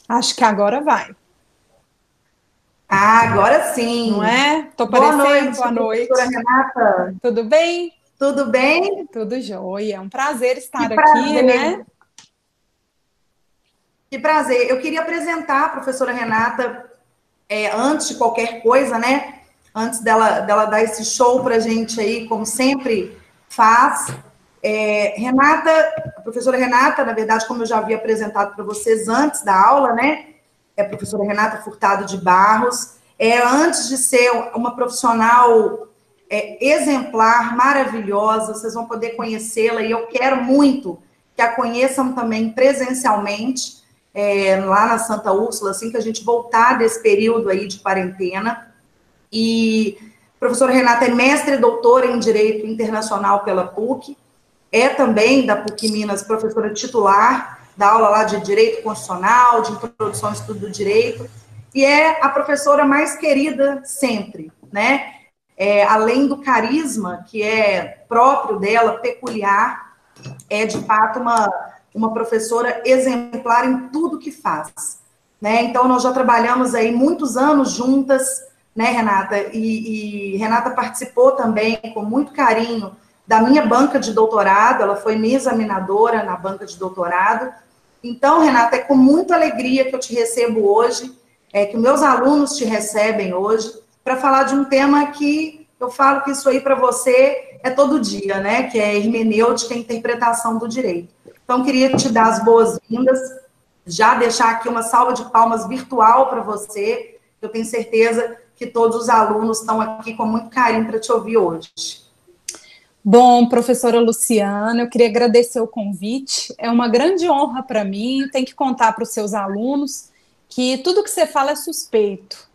Acho que agora vai, Ah, agora não sim. é? Tô Boa aparecendo? noite, Boa professora noite. Renata. Tudo bem? Tudo bem? Tudo jóia. É um prazer Que estar aqui, né? prazer. Que prazer. Eu queria apresentar a professora Renata antes de qualquer coisa, né? Antes dela dar esse show para a gente aí, como sempre faz. A professora Renata, na verdade, como eu já havia apresentado para vocês antes da aula, né? É a professora Renata Furtado de Barros. Antes de ser uma profissional exemplar, maravilhosa, vocês vão poder conhecê-la e eu quero muito que a conheçam também presencialmente, lá na Santa Úrsula, assim que a gente voltar desse período aí de quarentena. E a professora Renata é mestre e doutora em Direito Internacional pela PUC, é também da PUC Minas professora titular, da aula lá de Direito Constitucional, de Introdução ao Estudo do Direito, e é a professora mais querida sempre, né? Além do carisma que é próprio dela, peculiar, é de fato uma professora exemplar em tudo que faz. Né? Então, nós já trabalhamos aí muitos anos juntas, né, Renata? E Renata participou também com muito carinho da minha banca de doutorado, ela foi minha examinadora na banca de doutorado. Então, Renata, é com muita alegria que eu te recebo hoje, que meus alunos te recebem hoje, para falar de um tema que eu falo que isso aí para você é todo dia, né? Que é hermenêutica e interpretação do direito. Então, queria te dar as boas-vindas, já deixar aqui uma salva de palmas virtual para você. Eu tenho certeza que todos os alunos estão aqui com muito carinho para te ouvir hoje. Bom, professora Luciana, eu queria agradecer o convite. É uma grande honra para mim. Tem que contar para os seus alunos que tudo que você fala é suspeito,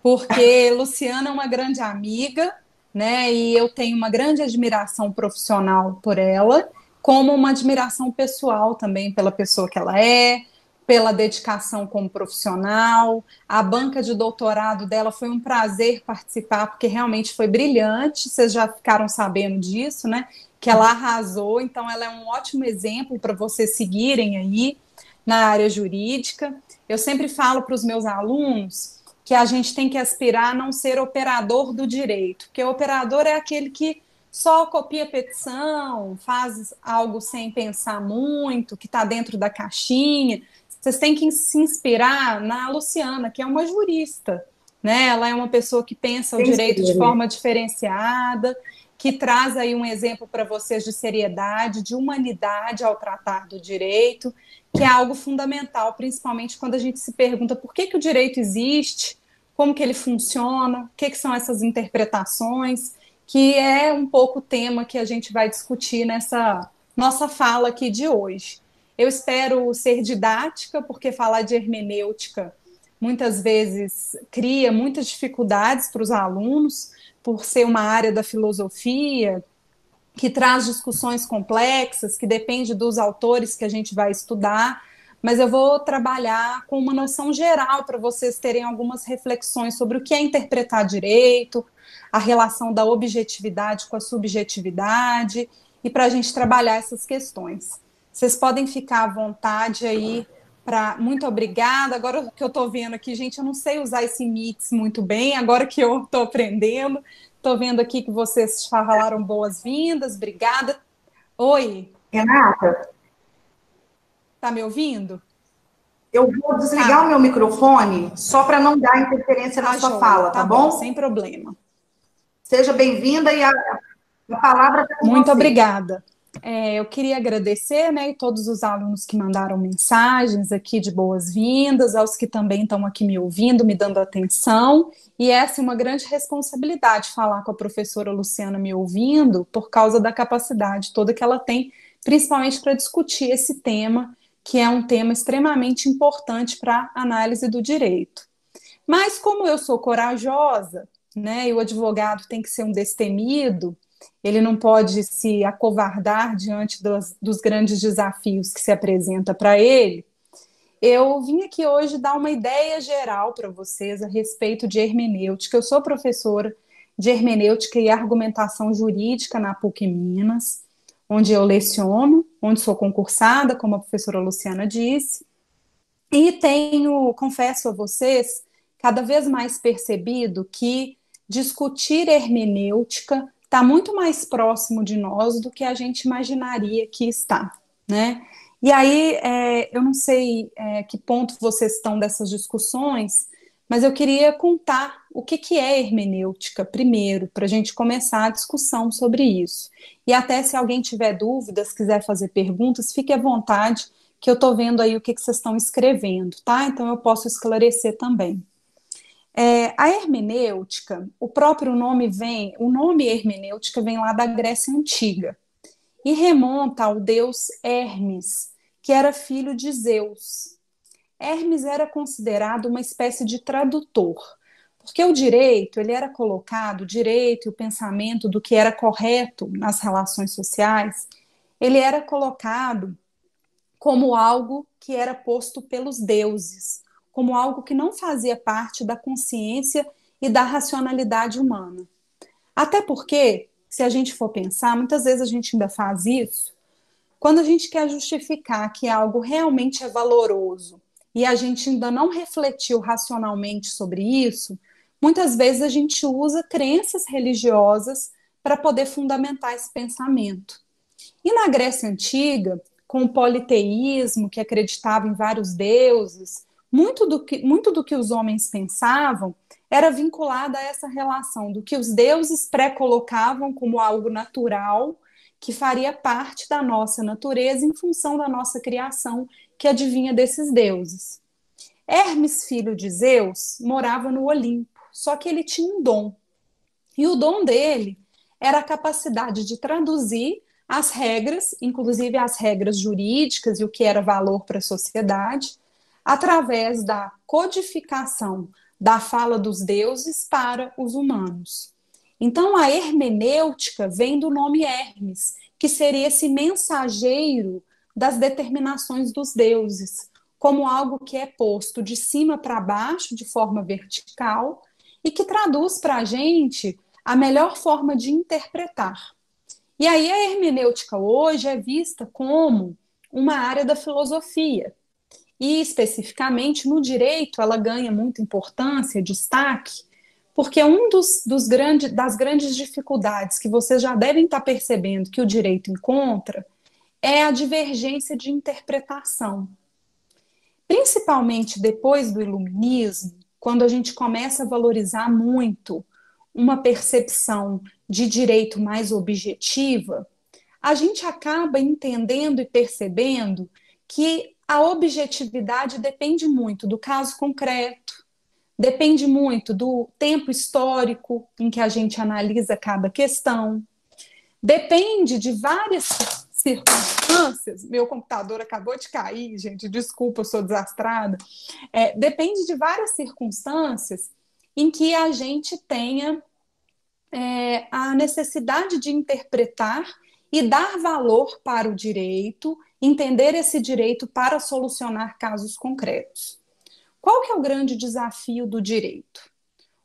porque Luciana é uma grande amiga, né? E eu tenho uma grande admiração profissional por ela, como uma admiração pessoal também pela pessoa que ela é, pela dedicação como profissional. A banca de doutorado dela foi um prazer participar, porque realmente foi brilhante. Vocês já ficaram sabendo disso, né? Que ela arrasou, então ela é um ótimo exemplo para vocês seguirem aí na área jurídica. Eu sempre falo para os meus alunos que a gente tem que aspirar a não ser operador do direito, porque o operador é aquele que só copia a petição, faz algo sem pensar muito, que está dentro da caixinha. Vocês têm que se inspirar na Luciana, que é uma jurista, né? Ela é uma pessoa que pensa o Sem direito de ser. forma diferenciada, que traz aí um exemplo para vocês de seriedade, de humanidade ao tratar do direito, que é algo fundamental, principalmente quando a gente se pergunta por que o direito existe, como que ele funciona, o que são essas interpretações, que é um pouco o tema que a gente vai discutir nessa nossa fala aqui de hoje. Eu espero ser didática, porque falar de hermenêutica muitas vezes cria muitas dificuldades para os alunos, por ser uma área da filosofia que traz discussões complexas, que depende dos autores que a gente vai estudar, mas eu vou trabalhar com uma noção geral para vocês terem algumas reflexões sobre o que é interpretar direito, a relação da objetividade com a subjetividade, e para a gente trabalhar essas questões. Vocês podem ficar à vontade aí para. Muito obrigada. Agora que eu estou vendo aqui, gente, eu não sei usar esse Meets muito bem, agora que eu estou aprendendo. Estou vendo aqui que vocês falaram boas-vindas, obrigada. Oi, Renata, tá me ouvindo? eu vou desligar o Tá, meu microfone só para não dar interferência na tá sua joia, fala, tá tá bom, sem bom? problema. Seja bem-vinda e a palavra está com Muito você. obrigada. Eu queria agradecer, né, todos os alunos que mandaram mensagens aqui de boas-vindas, aos que também estão aqui me ouvindo, me dando atenção. E essa é uma grande responsabilidade falar com a professora Luciana me ouvindo, por causa da capacidade toda que ela tem, principalmente para discutir esse tema, que é um tema extremamente importante para a análise do direito. Mas como eu sou corajosa, né, e o advogado tem que ser um destemido, ele não pode se acovardar diante dos grandes desafios que se apresenta para ele. Eu vim aqui hoje dar uma ideia geral para vocês a respeito de hermenêutica. Eu sou professora de hermenêutica e argumentação jurídica na PUC Minas, onde eu leciono, onde sou concursada, como a professora Luciana disse, E tenho, confesso a vocês, cada vez mais percebido que discutir hermenêutica está muito mais próximo de nós do que a gente imaginaria que está, né? E aí, eu não sei que ponto vocês estão dessas discussões, mas eu queria contar o que que é hermenêutica primeiro, para a gente começar a discussão sobre isso. E até se alguém tiver dúvidas, quiser fazer perguntas, fique à vontade, que eu estou vendo aí o que que vocês estão escrevendo, tá? Então eu posso esclarecer também. A hermenêutica, o próprio nome vem, o nome hermenêutica vem lá da Grécia Antiga e remonta ao deus Hermes, que era filho de Zeus. Hermes era considerado uma espécie de tradutor, porque o direito, ele era colocado, o direito e o pensamento do que era correto nas relações sociais, ele era colocado como algo que era posto pelos deuses, como algo que não fazia parte da consciência e da racionalidade humana. Até porque, se a gente for pensar, muitas vezes a gente ainda faz isso, quando a gente quer justificar que algo realmente é valoroso e a gente ainda não refletiu racionalmente sobre isso, muitas vezes a gente usa crenças religiosas para poder fundamentar esse pensamento. E na Grécia Antiga, com o politeísmo, que acreditava em vários deuses, muito do que os homens pensavam era vinculado a essa relação do que os deuses pré-colocavam como algo natural, que faria parte da nossa natureza em função da nossa criação, que advinha desses deuses. Hermes, filho de Zeus, morava no Olimpo, só que ele tinha um dom. E o dom dele era a capacidade de traduzir as regras, inclusive as regras jurídicas e o que era valor para a sociedade, através da codificação da fala dos deuses para os humanos. Então, a hermenêutica vem do nome Hermes, que seria esse mensageiro das determinações dos deuses, como algo que é posto de cima para baixo, de forma vertical, e que traduz para a gente a melhor forma de interpretar. E aí a hermenêutica hoje é vista como uma área da filosofia. E especificamente no direito ela ganha muita importância, destaque, porque das grandes dificuldades que vocês já devem estar percebendo que o direito encontra é a divergência de interpretação. Principalmente depois do iluminismo, quando a gente começa a valorizar muito uma percepção de direito mais objetiva, a gente acaba entendendo e percebendo que a objetividade depende muito do caso concreto, depende muito do tempo histórico em que a gente analisa cada questão, depende de várias circunstâncias. Meu computador acabou de cair, gente, desculpa, eu sou desastrada. Depende de várias circunstâncias em que a gente tenha a necessidade de interpretar e dar valor para o direito, entender esse direito para solucionar casos concretos. Qual que é o grande desafio do direito?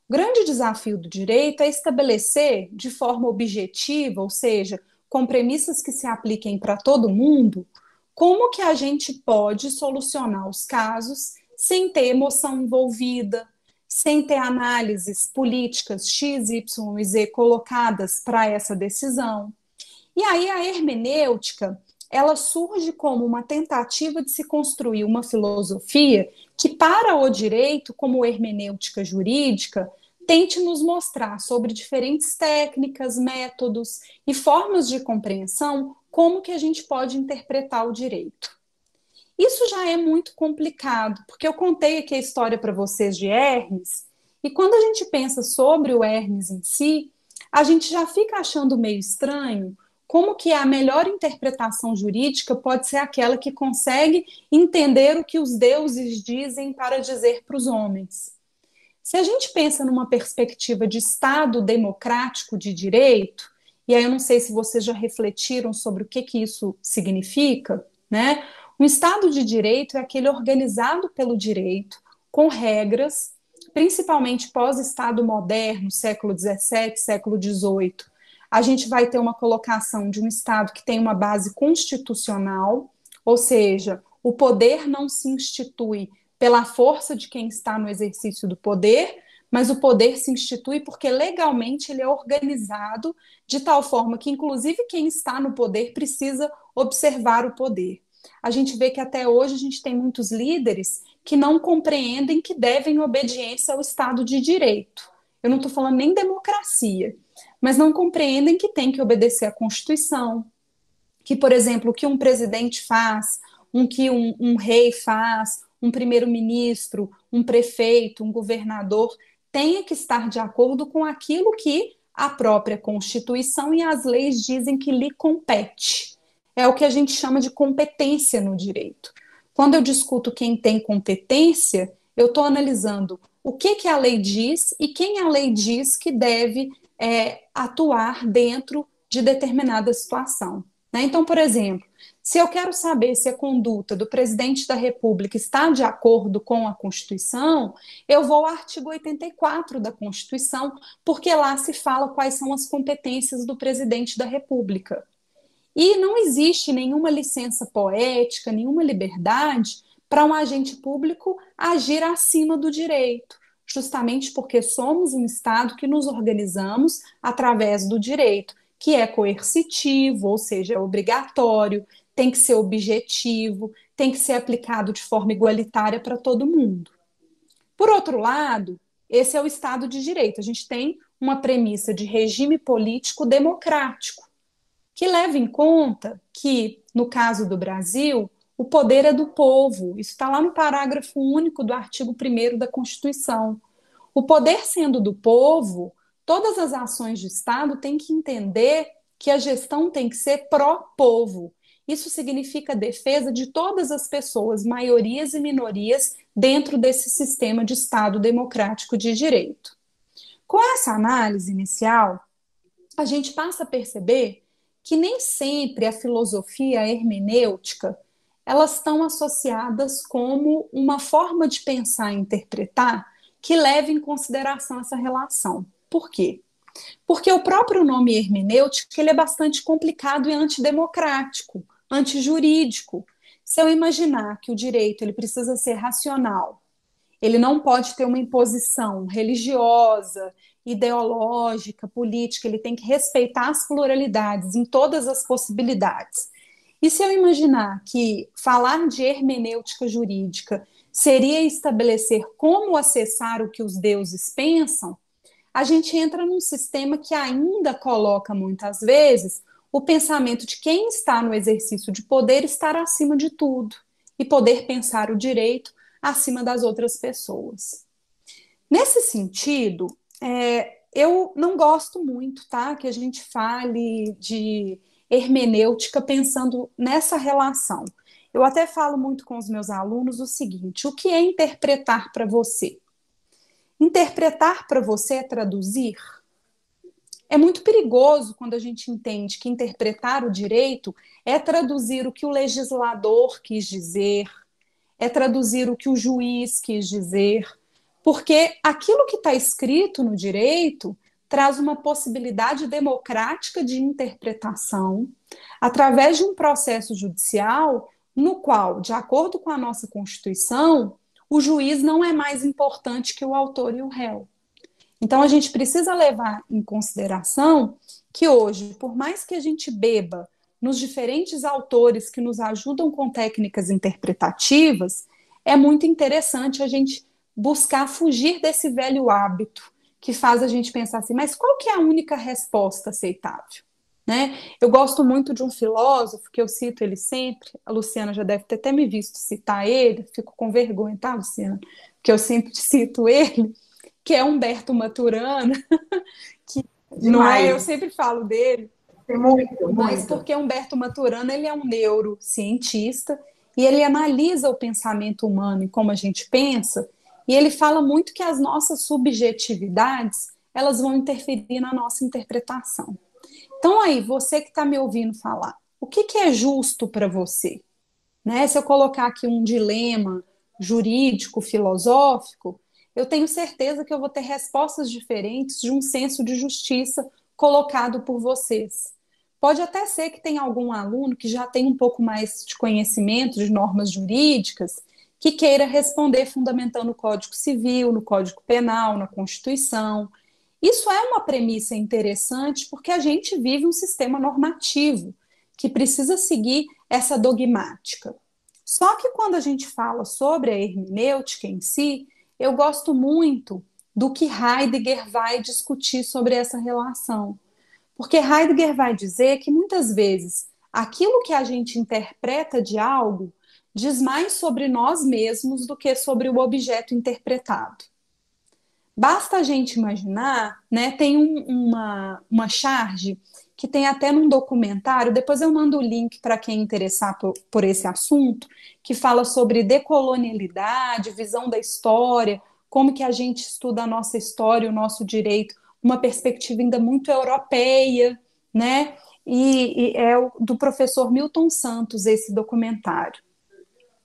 O grande desafio do direito é estabelecer de forma objetiva, ou seja, com premissas que se apliquem para todo mundo, como que a gente pode solucionar os casos sem ter emoção envolvida, sem ter análises políticas X, Y e Z colocadas para essa decisão. E aí a hermenêutica, ela surge como uma tentativa de se construir uma filosofia que, para o direito, como hermenêutica jurídica, tente nos mostrar sobre diferentes técnicas, métodos e formas de compreensão como que a gente pode interpretar o direito. Isso já é muito complicado, porque eu contei aqui a história para vocês de Hermes, e quando a gente pensa sobre o Hermes em si, a gente já fica achando meio estranho como que a melhor interpretação jurídica pode ser aquela que consegue entender o que os deuses dizem para dizer para os homens. Se a gente pensa numa perspectiva de Estado democrático de direito, e aí eu não sei se vocês já refletiram sobre o que isso significa, né? Um Estado de direito é aquele organizado pelo direito, com regras, principalmente pós-Estado moderno, século XVII, século XVIII. A gente vai ter uma colocação de um Estado que tem uma base constitucional, ou seja, O poder não se institui pela força de quem está no exercício do poder, mas o poder se institui porque legalmente ele é organizado de tal forma que, inclusive, quem está no poder precisa observar o poder. A gente vê que até hoje a gente tem muitos líderes que não compreendem que devem obediência ao Estado de Direito. Eu não estou falando nem democracia, mas não compreendem que tem que obedecer à Constituição, que, por exemplo, o que um presidente faz, um rei faz, um primeiro-ministro, um prefeito, um governador, tenha que estar de acordo com aquilo que a própria Constituição e as leis dizem que lhe compete. É o que a gente chama de competência no direito. Quando eu discuto quem tem competência, eu estou analisando o que a lei diz e quem a lei diz que deve atuar dentro de determinada situação. Né? Então, por exemplo, se eu quero saber se a conduta do presidente da República está de acordo com a Constituição, eu vou ao artigo 84 da Constituição, porque lá se fala quais são as competências do presidente da República. E não existe nenhuma licença poética, nenhuma liberdade para um agente público agir acima do direito, justamente porque somos um Estado que nos organizamos através do direito, que é coercitivo, ou seja, é obrigatório, tem que ser objetivo, tem que ser aplicado de forma igualitária para todo mundo. Por outro lado, esse é o Estado de Direito. A gente tem uma premissa de regime político democrático, que leva em conta que, no caso do Brasil, o poder é do povo. Isso está lá no parágrafo único do artigo 1º da Constituição. O poder sendo do povo, todas as ações de Estado têm que entender que a gestão tem que ser pró-povo. Isso significa defesa de todas as pessoas, maiorias e minorias, dentro desse sistema de Estado democrático de direito. Com essa análise inicial, a gente passa a perceber que nem sempre a filosofia e a hermenêutica elas estão associadas como uma forma de pensar e interpretar que leve em consideração essa relação. Por quê? Porque o próprio nome hermenêutica ele é bastante complicado e antidemocrático, antijurídico. Se eu imaginar que o direito ele precisa ser racional, ele não pode ter uma imposição religiosa, ideológica, política, ele tem que respeitar as pluralidades em todas as possibilidades. E se eu imaginar que falar de hermenêutica jurídica seria estabelecer como acessar o que os deuses pensam, a gente entra num sistema que ainda coloca, muitas vezes, o pensamento de quem está no exercício de poder estar acima de tudo e poder pensar o direito acima das outras pessoas. Nesse sentido, eu não gosto muito, tá, que a gente fale de hermenêutica pensando nessa relação. Eu até falo muito com os meus alunos o seguinte: o que é interpretar para você? Interpretar para você é traduzir? É muito perigoso quando a gente entende que interpretar o direito é traduzir o que o legislador quis dizer, é traduzir o que o juiz quis dizer, porque aquilo que está escrito no direito traz uma possibilidade democrática de interpretação através de um processo judicial no qual, de acordo com a nossa Constituição, o juiz não é mais importante que o autor e o réu. Então, a gente precisa levar em consideração que hoje, por mais que a gente beba nos diferentes autores que nos ajudam com técnicas interpretativas, é muito interessante a gente buscar fugir desse velho hábito que faz a gente pensar assim, mas qual que é a única resposta aceitável? Né? Eu gosto muito de um filósofo, que eu cito ele sempre, a Luciana já deve ter até me visto citar ele, fico com vergonha, tá, Luciana? Porque eu sempre cito ele, que é Humberto Maturana, que não é, eu sempre falo dele, mas porque Humberto Maturana ele é um neurocientista e ele analisa o pensamento humano e como a gente pensa, e ele fala muito que as nossas subjetividades elas vão interferir na nossa interpretação. Então aí, você que está me ouvindo falar, o que é justo para você? Né? Se eu colocar aqui um dilema jurídico, filosófico, eu tenho certeza que eu vou ter respostas diferentes de um senso de justiça colocado por vocês. pode até ser que tenha algum aluno que já tem um pouco mais de conhecimento de normas jurídicas que queira responder fundamentando no Código Civil, no Código Penal, na Constituição. Isso é uma premissa interessante porque a gente vive um sistema normativo que precisa seguir essa dogmática. Só que quando a gente fala sobre a hermenêutica em si, eu gosto muito do que Heidegger vai discutir sobre essa relação. Porque Heidegger vai dizer que muitas vezes aquilo que a gente interpreta de algo diz mais sobre nós mesmos do que sobre o objeto interpretado. Basta a gente imaginar, né? Tem uma charge que tem até num documentário, depois eu mando o link para quem interessar por esse assunto, que fala sobre decolonialidade, visão da história, como que a gente estuda a nossa história, o nosso direito, uma perspectiva ainda muito europeia, né? E é do professor Milton Santos esse documentário.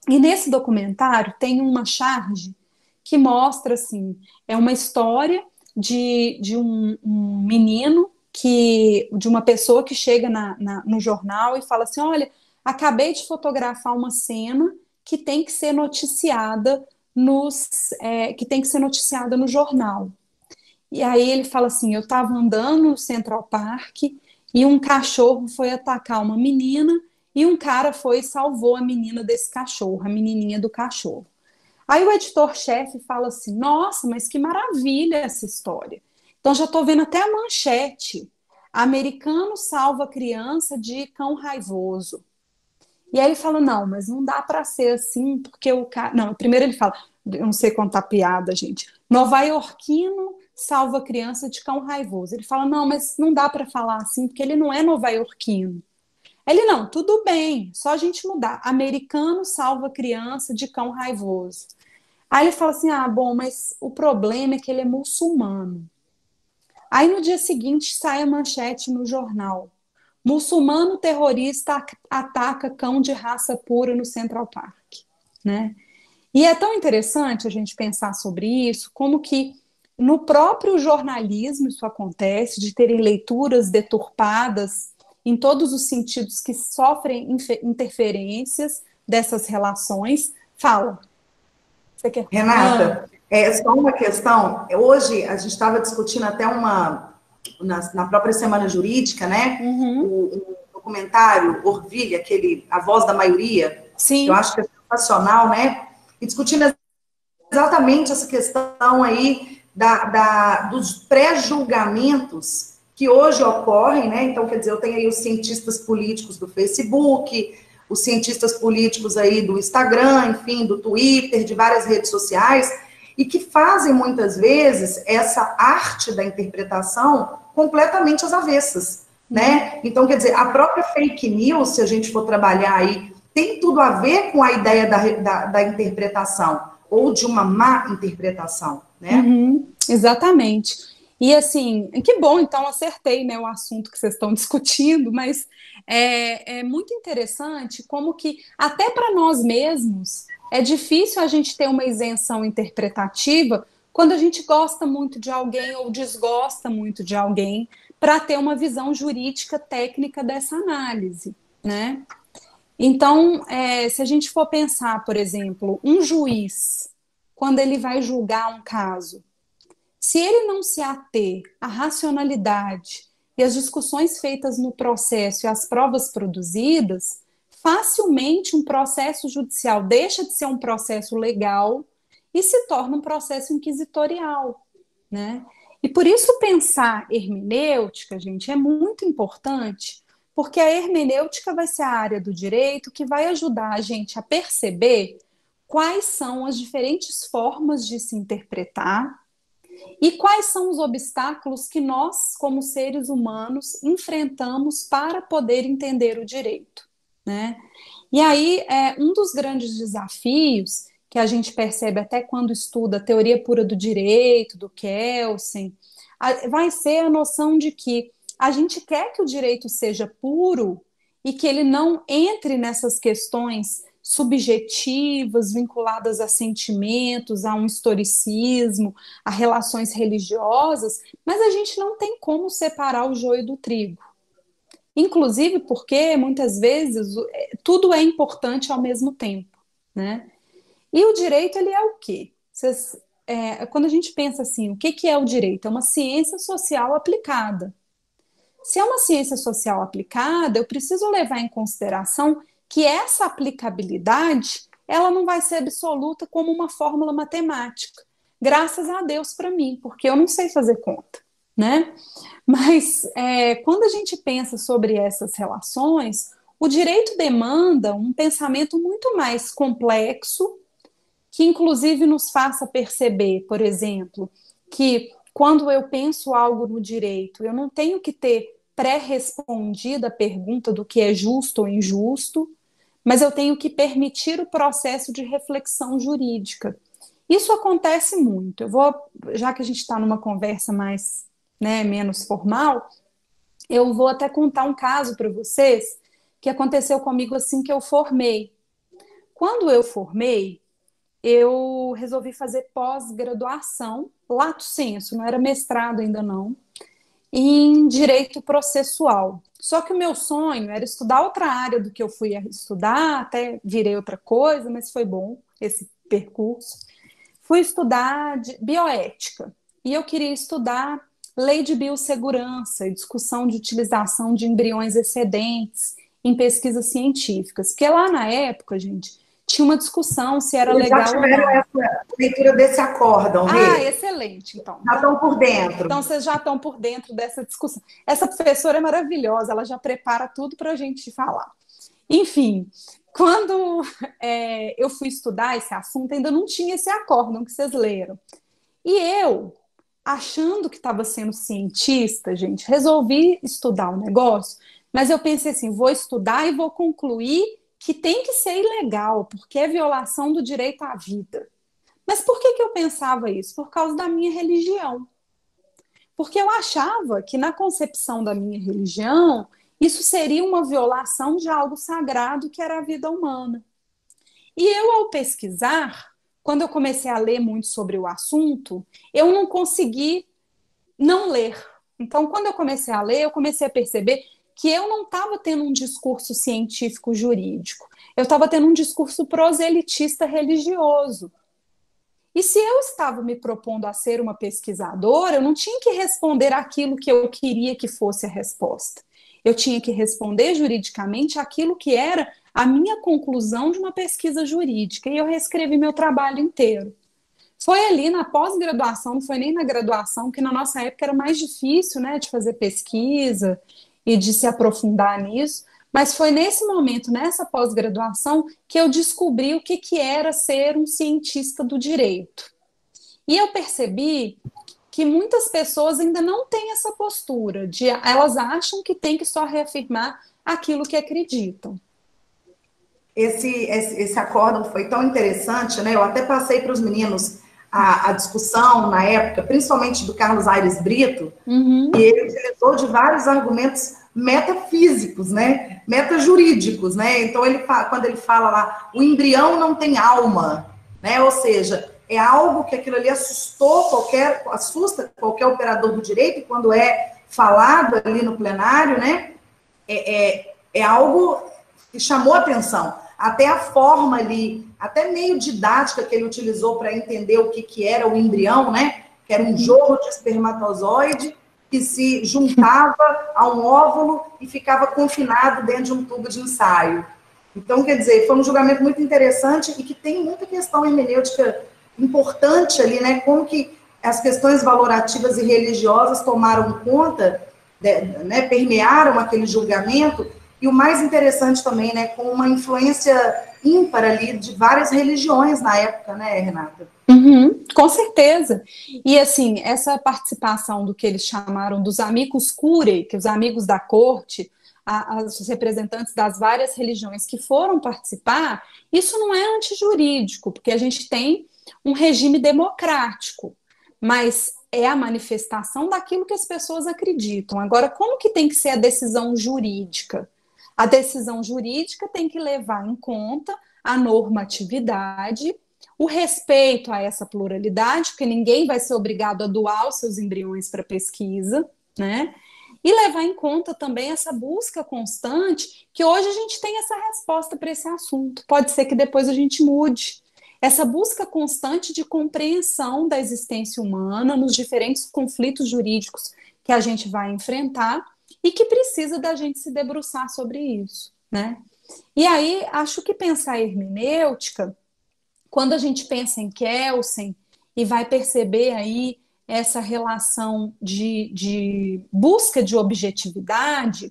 E nesse documentário tem uma charge que mostra, assim, é uma história de um menino, de uma pessoa que chega no jornal e fala assim, olha, acabei de fotografar uma cena que tem que ser noticiada que tem que ser noticiada no jornal. E aí ele fala assim, eu estava andando no Central Park e um cachorro foi atacar uma menina e um cara foi e salvou a menina desse cachorro, a menininha do cachorro. Aí o editor-chefe fala assim, nossa, mas que maravilha essa história. Então já estou vendo até a manchete. Americano salva criança de cão raivoso. E aí ele fala, não, mas não dá para ser assim, porque o cara... Não, primeiro ele fala, eu não sei contar piada, gente. Nova-iorquino salva criança de cão raivoso. Ele fala, não, mas não dá para falar assim, porque ele não é nova-iorquino. Ele, não, tudo bem, só a gente mudar. Americano salva criança de cão raivoso. Aí ele fala assim, ah, bom, mas o problema é que ele é muçulmano. Aí no dia seguinte sai a manchete no jornal. Muçulmano terrorista ataca cão de raça pura no Central Park, né? E é tão interessante a gente pensar sobre isso, como que no próprio jornalismo isso acontece, de terem leituras deturpadas em todos os sentidos que sofrem interferências dessas relações. Fala. Você quer... Renata, é só uma questão. Hoje a gente estava discutindo até na própria Semana Jurídica, né? O documentário Orvilha, aquele A Voz da Maioria, Sim. que eu acho que é sensacional, né? E discutindo exatamente essa questão aí dos pré-julgamentos que hoje ocorrem, né? Então, quer dizer, eu tenho aí os cientistas políticos do Facebook, os cientistas políticos aí do Instagram, enfim, do Twitter, de várias redes sociais, e que fazem muitas vezes essa arte da interpretação completamente às avessas, né? Então, quer dizer, a própria fake news, se a gente for trabalhar aí, tem tudo a ver com a ideia da interpretação, ou de uma má interpretação, né? Exatamente. E assim, que bom, então acertei, né, o assunto que vocês estão discutindo, mas é muito interessante como que até para nós mesmos é difícil a gente ter uma isenção interpretativa quando a gente gosta muito de alguém ou desgosta muito de alguém para ter uma visão jurídica técnica dessa análise, né? Então, se a gente for pensar, por exemplo, um juiz, quando ele vai julgar um caso, se ele não se ater à racionalidade e às discussões feitas no processo e às provas produzidas, facilmente um processo judicial deixa de ser um processo legal e se torna um processo inquisitorial, né? E por isso pensar hermenêutica, gente, é muito importante, porque a hermenêutica vai ser a área do direito que vai ajudar a gente a perceber quais são as diferentes formas de se interpretar e quais são os obstáculos que nós, como seres humanos, enfrentamos para poder entender o direito, né? E aí, um dos grandes desafios que a gente percebe até quando estuda a teoria pura do direito, do Kelsen, vai ser a noção de que a gente quer que o direito seja puro e que ele não entre nessas questões subjetivas, vinculadas a sentimentos, a um historicismo, a relações religiosas, mas a gente não tem como separar o joio do trigo. Inclusive porque, muitas vezes, tudo é importante ao mesmo tempo, né? E o direito, ele é o quê? Quando a gente pensa assim, o que que é o direito? É uma ciência social aplicada. Se é uma ciência social aplicada, eu preciso levar em consideração que essa aplicabilidade, ela não vai ser absoluta como uma fórmula matemática. Graças a Deus para mim, porque eu não sei fazer conta, né? Mas quando a gente pensa sobre essas relações, o direito demanda um pensamento muito mais complexo, que inclusive nos faça perceber, por exemplo, que quando eu penso algo no direito, eu não tenho que ter pré-respondida a pergunta do que é justo ou injusto, mas eu tenho que permitir o processo de reflexão jurídica. Isso acontece muito. Já que a gente está numa conversa mais, né, menos formal, eu vou até contar um caso para vocês que aconteceu comigo assim que eu formei. Quando eu formei, eu resolvi fazer pós-graduação, lato sensu, não era mestrado ainda não, em direito processual. Só que o meu sonho era estudar outra área do que eu fui estudar, até virei outra coisa, mas foi bom esse percurso. Fui estudar bioética e eu queria estudar lei de biossegurança e discussão de utilização de embriões excedentes em pesquisas científicas. Porque lá na época, gente, tinha uma discussão se era Eles legal já ou não. tiveram essa leitura desse acórdão, Rê? Excelente, então. Já estão por dentro. Então, vocês já estão por dentro dessa discussão. Essa professora é maravilhosa, ela já prepara tudo para a gente falar. Enfim, quando eu fui estudar esse assunto, ainda não tinha esse acórdão que vocês leram. E eu, achando que estava sendo cientista, gente, resolvi estudar o negócio, mas eu pensei assim, vou estudar e vou concluir que tem que ser ilegal, porque é violação do direito à vida. Mas por que eu pensava isso? Por causa da minha religião. Porque eu achava que na concepção da minha religião, isso seria uma violação de algo sagrado que era a vida humana. E eu, ao pesquisar, quando eu comecei a ler muito sobre o assunto, eu não consegui não ler. Então, quando eu comecei a ler, eu comecei a perceber que eu não estava tendo um discurso científico jurídico, eu estava tendo um discurso proselitista religioso. E se eu estava me propondo a ser uma pesquisadora, eu não tinha que responder aquilo que eu queria que fosse a resposta. Eu tinha que responder juridicamente aquilo que era a minha conclusão de uma pesquisa jurídica. E eu reescrevi meu trabalho inteiro. Foi ali na pós-graduação, não foi nem na graduação, que na nossa época era mais difícil, né, de fazer pesquisa e de se aprofundar nisso. Mas foi nesse momento, nessa pós-graduação, que eu descobri o que era ser um cientista do direito. E eu percebi que muitas pessoas ainda não têm essa postura, elas acham que tem que só reafirmar aquilo que acreditam. Esse acórdão foi tão interessante, né? Eu até passei para os meninos a discussão na época, principalmente do Carlos Aires Brito, e ele utilizou de vários argumentos metafísicos, né? Metajurídicos, né? Então, quando ele fala lá, o embrião não tem alma, né? Ou seja, é algo que aquilo ali assusta qualquer operador do direito, e quando é falado ali no plenário, né? É algo que chamou atenção. Até a forma ali, até meio didática que ele utilizou para entender o que era o embrião, né? Que era um jorro de espermatozoide que se juntava a um óvulo e ficava confinado dentro de um tubo de ensaio. Então, quer dizer, foi um julgamento muito interessante e que tem muita questão hermenêutica importante ali, né? Como que as questões valorativas e religiosas tomaram conta, né? Permearam aquele julgamento. E o mais interessante também, né, com uma influência ímpar ali de várias religiões na época, né, Renata? Com certeza. E, assim, essa participação do que eles chamaram dos amicus curiae, que os amigos da corte, os representantes das várias religiões que foram participar, isso não é antijurídico, porque a gente tem um regime democrático, mas é a manifestação daquilo que as pessoas acreditam. Agora, como que tem que ser a decisão jurídica? A decisão jurídica tem que levar em conta a normatividade, o respeito a essa pluralidade, porque ninguém vai ser obrigado a doar os seus embriões para pesquisa, né? e levar em conta também essa busca constante, que hoje a gente tem essa resposta para esse assunto. Pode ser que depois a gente mude. Essa busca constante de compreensão da existência humana nos diferentes conflitos jurídicos que a gente vai enfrentar e que precisa da gente se debruçar sobre isso, né? E aí, acho que pensar hermenêutica, quando a gente pensa em Kelsen e vai perceber aí essa relação de busca de objetividade,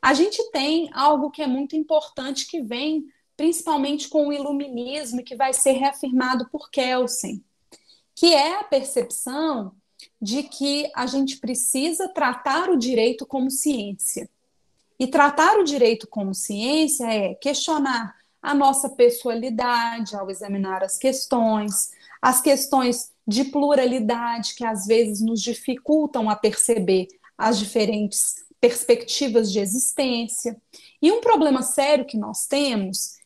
a gente tem algo que é muito importante que vem principalmente com o iluminismo e que vai ser reafirmado por Kelsen, que é a percepção de que a gente precisa tratar o direito como ciência. E tratar o direito como ciência é questionar a nossa pessoalidade ao examinar as questões de pluralidade que às vezes nos dificultam a perceber as diferentes perspectivas de existência. E um problema sério que nós temos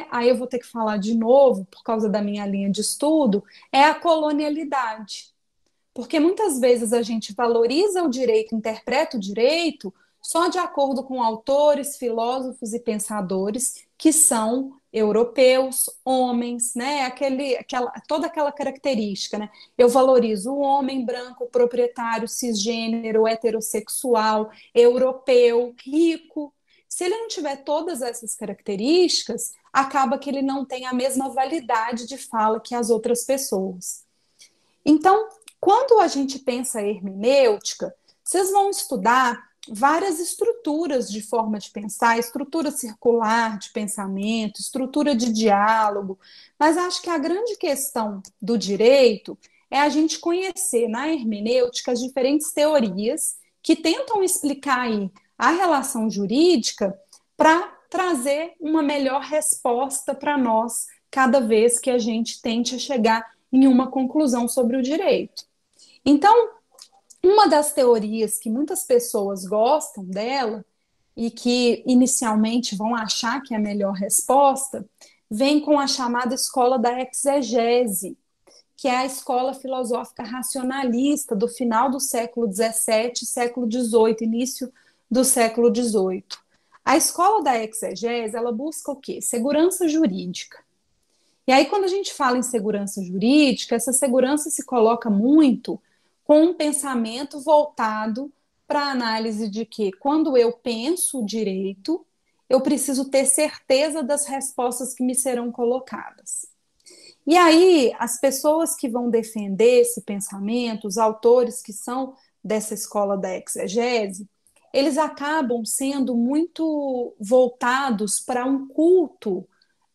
aí eu vou ter que falar de novo, por causa da minha linha de estudo, é a colonialidade. Porque muitas vezes a gente valoriza o direito, interpreta o direito só de acordo com autores, filósofos e pensadores que são europeus, homens, né? Toda aquela característica, né? Eu valorizo o homem branco, proprietário, cisgênero, heterossexual, europeu, rico. Se ele não tiver todas essas características, acaba que ele não tem a mesma validade de fala que as outras pessoas. Então, quando a gente pensa hermenêutica, vocês vão estudar várias estruturas de forma de pensar, estrutura circular de pensamento, estrutura de diálogo, mas acho que a grande questão do direito é a gente conhecer na hermenêutica as diferentes teorias que tentam explicar aí a relação jurídica para trazer uma melhor resposta para nós cada vez que a gente tente chegar em uma conclusão sobre o direito. Então, uma das teorias que muitas pessoas gostam dela e que inicialmente vão achar que é a melhor resposta, vem com a chamada escola da exegese, que é a escola filosófica racionalista do final do século XVII, século XVIII, início do século XVIII. A escola da exegese, ela busca o quê? Segurança jurídica. E aí, quando a gente fala em segurança jurídica, essa segurança se coloca muito com um pensamento voltado para a análise de que, quando eu penso o direito, eu preciso ter certeza das respostas que me serão colocadas. E aí, as pessoas que vão defender esse pensamento, os autores que são dessa escola da exegese, eles acabam sendo muito voltados para um culto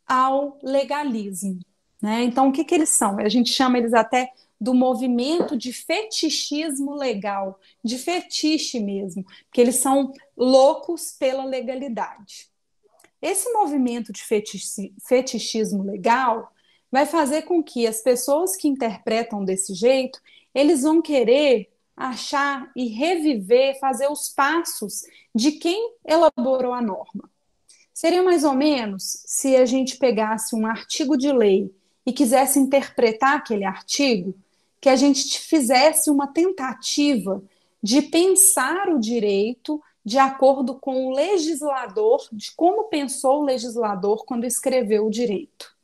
ao legalismo, né? Então, o que eles são? A gente chama eles até do movimento de fetichismo legal, de fetiche mesmo, porque eles são loucos pela legalidade. Esse movimento de fetichismo legal vai fazer com que as pessoas que interpretam desse jeito, eles vão querer achar e reviver, fazer os passos de quem elaborou a norma. Seria mais ou menos se a gente pegasse um artigo de lei e quisesse interpretar aquele artigo, que a gente fizesse uma tentativa de pensar o direito de acordo com o legislador, de como pensou o legislador quando escreveu o direito.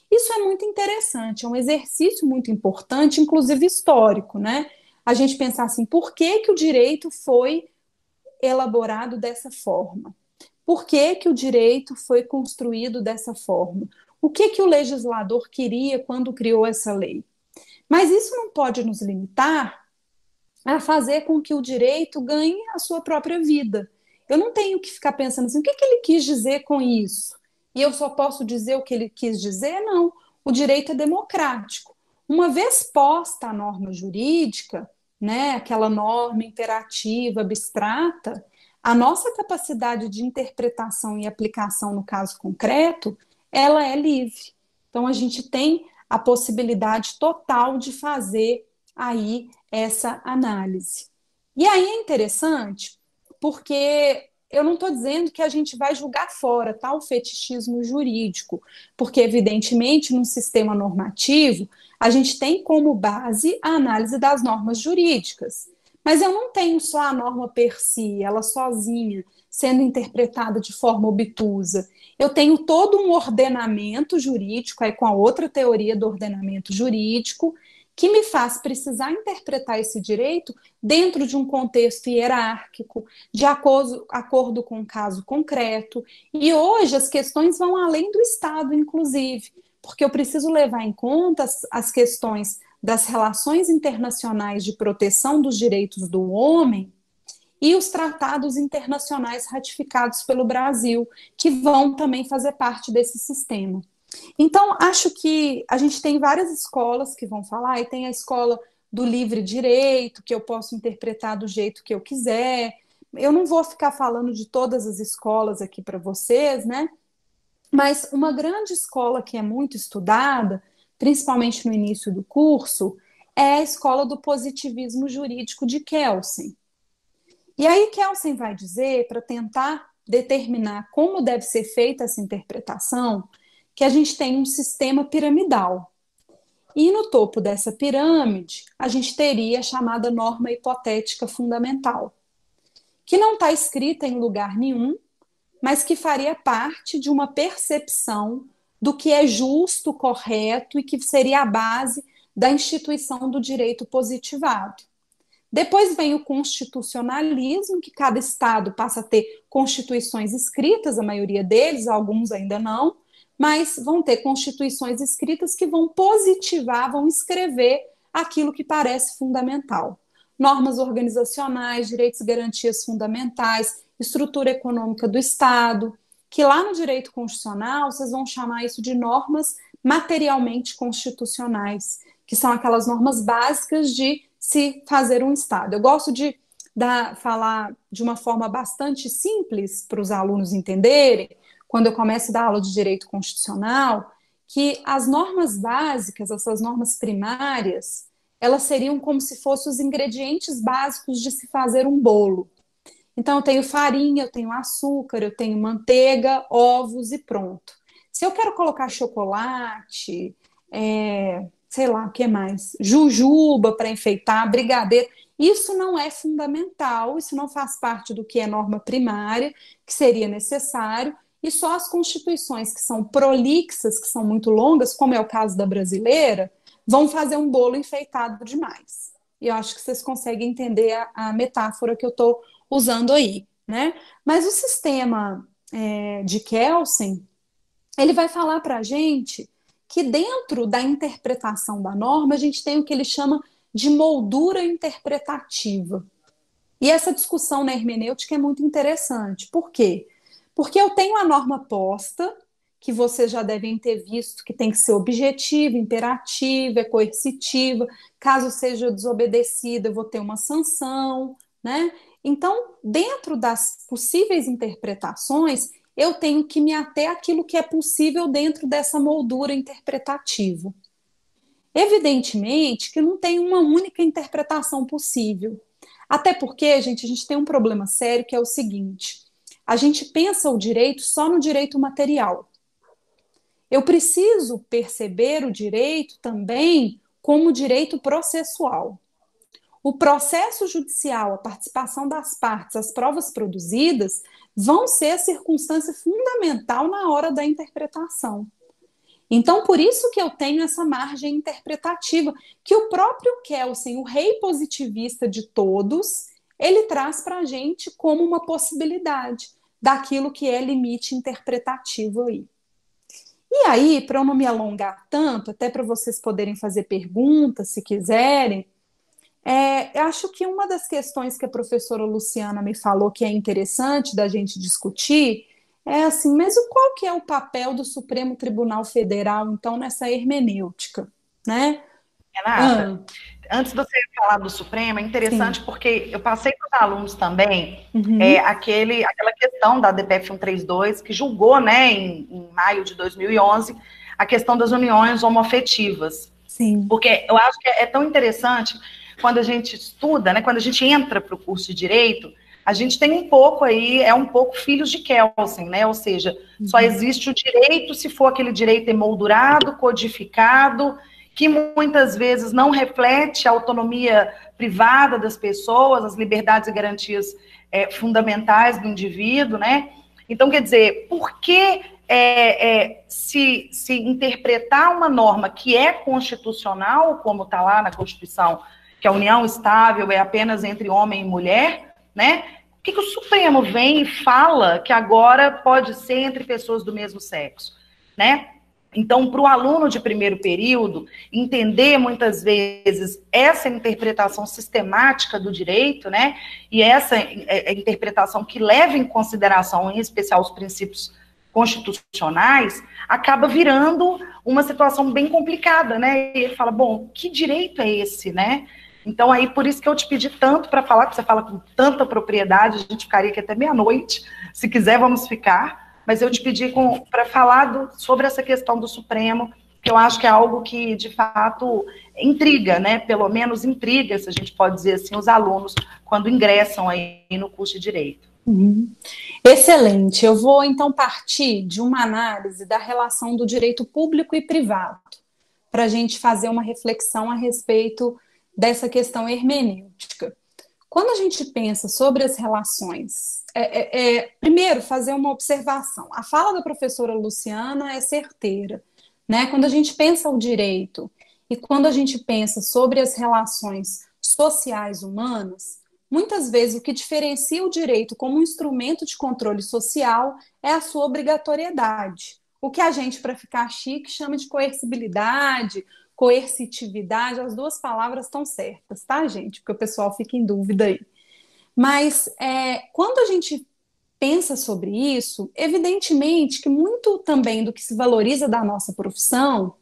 Isso é muito interessante, é um exercício muito importante, inclusive histórico, né? A gente pensar assim, por que que o direito foi elaborado dessa forma? Por que que o direito foi construído dessa forma? O que que o legislador queria quando criou essa lei? Mas isso não pode nos limitar a fazer com que o direito ganhe a sua própria vida. Eu não tenho que ficar pensando assim, o que que ele quis dizer com isso? E eu só posso dizer o que ele quis dizer? Não. O direito é democrático. Uma vez posta a norma jurídica, né, aquela norma imperativa, abstrata, a nossa capacidade de interpretação e aplicação no caso concreto, ela é livre. Então, a gente tem a possibilidade total de fazer aí essa análise. E aí é interessante, porque eu não estou dizendo que a gente vai julgar fora tal fetichismo jurídico, porque, evidentemente, num sistema normativo, a gente tem como base a análise das normas jurídicas. Mas eu não tenho só a norma per si, ela sozinha, sendo interpretada de forma obtusa. Eu tenho todo um ordenamento jurídico, aí com a outra teoria do ordenamento jurídico, que me faz precisar interpretar esse direito dentro de um contexto hierárquico, de acordo com um caso concreto. E hoje as questões vão além do Estado, inclusive, porque eu preciso levar em conta as questões das relações internacionais de proteção dos direitos do homem e os tratados internacionais ratificados pelo Brasil, que vão também fazer parte desse sistema. Então, acho que a gente tem várias escolas que vão falar, e tem a escola do livre direito, que eu posso interpretar do jeito que eu quiser. Eu não vou ficar falando de todas as escolas aqui para vocês, né? Mas uma grande escola que é muito estudada, principalmente no início do curso, é a escola do positivismo jurídico de Kelsen. E aí Kelsen vai dizer, para tentar determinar como deve ser feita essa interpretação, que a gente tem um sistema piramidal. E no topo dessa pirâmide, a gente teria a chamada norma hipotética fundamental, que não está escrita em lugar nenhum, mas que faria parte de uma percepção do que é justo, correto e que seria a base da instituição do direito positivado. Depois vem o constitucionalismo, que cada estado passa a ter constituições escritas, a maioria deles, alguns ainda não, mas vão ter constituições escritas que vão positivar, vão escrever aquilo que parece fundamental. Normas organizacionais, direitos e garantias fundamentais, estrutura econômica do Estado, que lá no direito constitucional vocês vão chamar isso de normas materialmente constitucionais, que são aquelas normas básicas de se fazer um Estado. Eu gosto de falar de uma forma bastante simples para os alunos entenderem, quando eu começo a dar aula de direito constitucional, que as normas básicas, essas normas primárias, elas seriam como se fossem os ingredientes básicos de se fazer um bolo. Então, eu tenho farinha, eu tenho açúcar, eu tenho manteiga, ovos e pronto. Se eu quero colocar chocolate, sei lá, o que mais? Jujuba para enfeitar, brigadeiro. Isso não é fundamental, isso não faz parte do que é norma primária, que seria necessário, e só as constituições que são prolixas, que são muito longas, como é o caso da brasileira, vão fazer um bolo enfeitado demais. E eu acho que vocês conseguem entender a metáfora que eu estou usando aí, né? Mas o sistema de Kelsen, ele vai falar para a gente que dentro da interpretação da norma, a gente tem o que ele chama de moldura interpretativa. E essa discussão na hermenêutica é muito interessante. Por quê? Porque eu tenho a norma posta, que vocês já devem ter visto que tem que ser objetiva, imperativa, coercitiva. Caso seja desobedecida, eu vou ter uma sanção, né? Então, dentro das possíveis interpretações, eu tenho que me ater àquilo que é possível dentro dessa moldura interpretativa. Evidentemente que não tem uma única interpretação possível. Até porque, gente, a gente tem um problema sério que é o seguinte: a gente pensa o direito só no direito material. Eu preciso perceber o direito também como direito processual. O processo judicial, a participação das partes, as provas produzidas, vão ser a circunstância fundamental na hora da interpretação. Então, por isso que eu tenho essa margem interpretativa, que o próprio Kelsen, o rei positivista de todos, ele traz para a gente como uma possibilidade daquilo que é limite interpretativo aí. E aí, para eu não me alongar tanto, até para vocês poderem fazer perguntas, se quiserem, eu acho que uma das questões que a professora Luciana me falou que é interessante da gente discutir é assim, mas qual que é o papel do Supremo Tribunal Federal, então, nessa hermenêutica, né? Renata, antes de você falar do Supremo, é interessante porque eu passei para os alunos também aquela questão da DPF 132, que julgou, né, em maio de 2011, a questão das uniões homoafetivas. Sim. Porque eu acho que é tão interessante quando a gente estuda, né, quando a gente entra para o curso de Direito, a gente tem um pouco aí, um pouco filhos de Kelsen, né? Ou seja, só existe o direito se for aquele direito emoldurado, codificado que muitas vezes não reflete a autonomia privada das pessoas, as liberdades e garantias fundamentais do indivíduo, né? Então, quer dizer, por que se interpretar uma norma que é constitucional, como está lá na Constituição, que a união estável é apenas entre homem e mulher, né? Por que o Supremo vem e fala que agora pode ser entre pessoas do mesmo sexo, né? Então, para o aluno de primeiro período, entender muitas vezes essa interpretação sistemática do direito, né? E essa interpretação que leva em consideração, em especial, os princípios constitucionais, acaba virando uma situação bem complicada, né? E ele fala, bom, que direito é esse, né? Então, aí, por isso que eu te pedi tanto para falar, que você fala com tanta propriedade, a gente ficaria aqui até meia-noite, se quiser, vamos ficar, mas eu te pedi para falar sobre essa questão do Supremo, que eu acho que é algo que, de fato, intriga, né? Pelo menos intriga, se a gente pode dizer assim, os alunos, quando ingressam aí no curso de Direito. Uhum. Excelente. Eu vou, então, partir de uma análise da relação do direito público e privado, para a gente fazer uma reflexão a respeito dessa questão hermenêutica. Quando a gente pensa sobre as relações, primeiro fazer uma observação. A fala da professora Luciana é certeira, né? Quando a gente pensa o direito e quando a gente pensa sobre as relações sociais humanas, muitas vezes o que diferencia o direito como um instrumento de controle social é a sua obrigatoriedade. O que a gente, para ficar chique, chama de coercibilidade, coercitividade, as duas palavras estão certas, tá, gente? Porque o pessoal fica em dúvida aí. Mas quando a gente pensa sobre isso, evidentemente que muito também do que se valoriza da nossa profissão,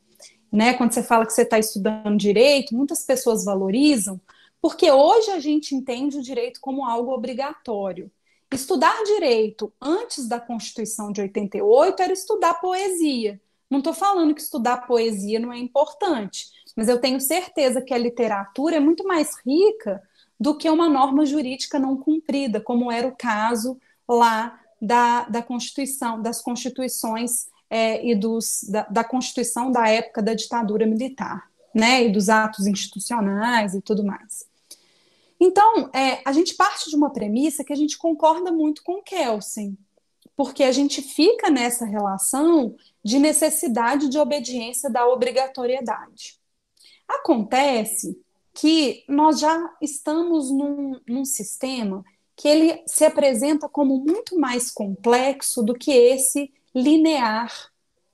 né, quando você fala que você está estudando direito, muitas pessoas valorizam, porque hoje a gente entende o direito como algo obrigatório. Estudar direito antes da Constituição de 88 era estudar poesia. Não estou falando que estudar poesia não é importante, mas eu tenho certeza que a literatura é muito mais rica do que uma norma jurídica não cumprida, como era o caso lá da Constituição, das constituições da Constituição da época da ditadura militar, né, e dos atos institucionais e tudo mais. Então, a gente parte de uma premissa que a gente concorda muito com Kelsen, porque a gente fica nessa relação de necessidade de obediência da obrigatoriedade. Acontece que nós já estamos num sistema que ele se apresenta como muito mais complexo do que esse linear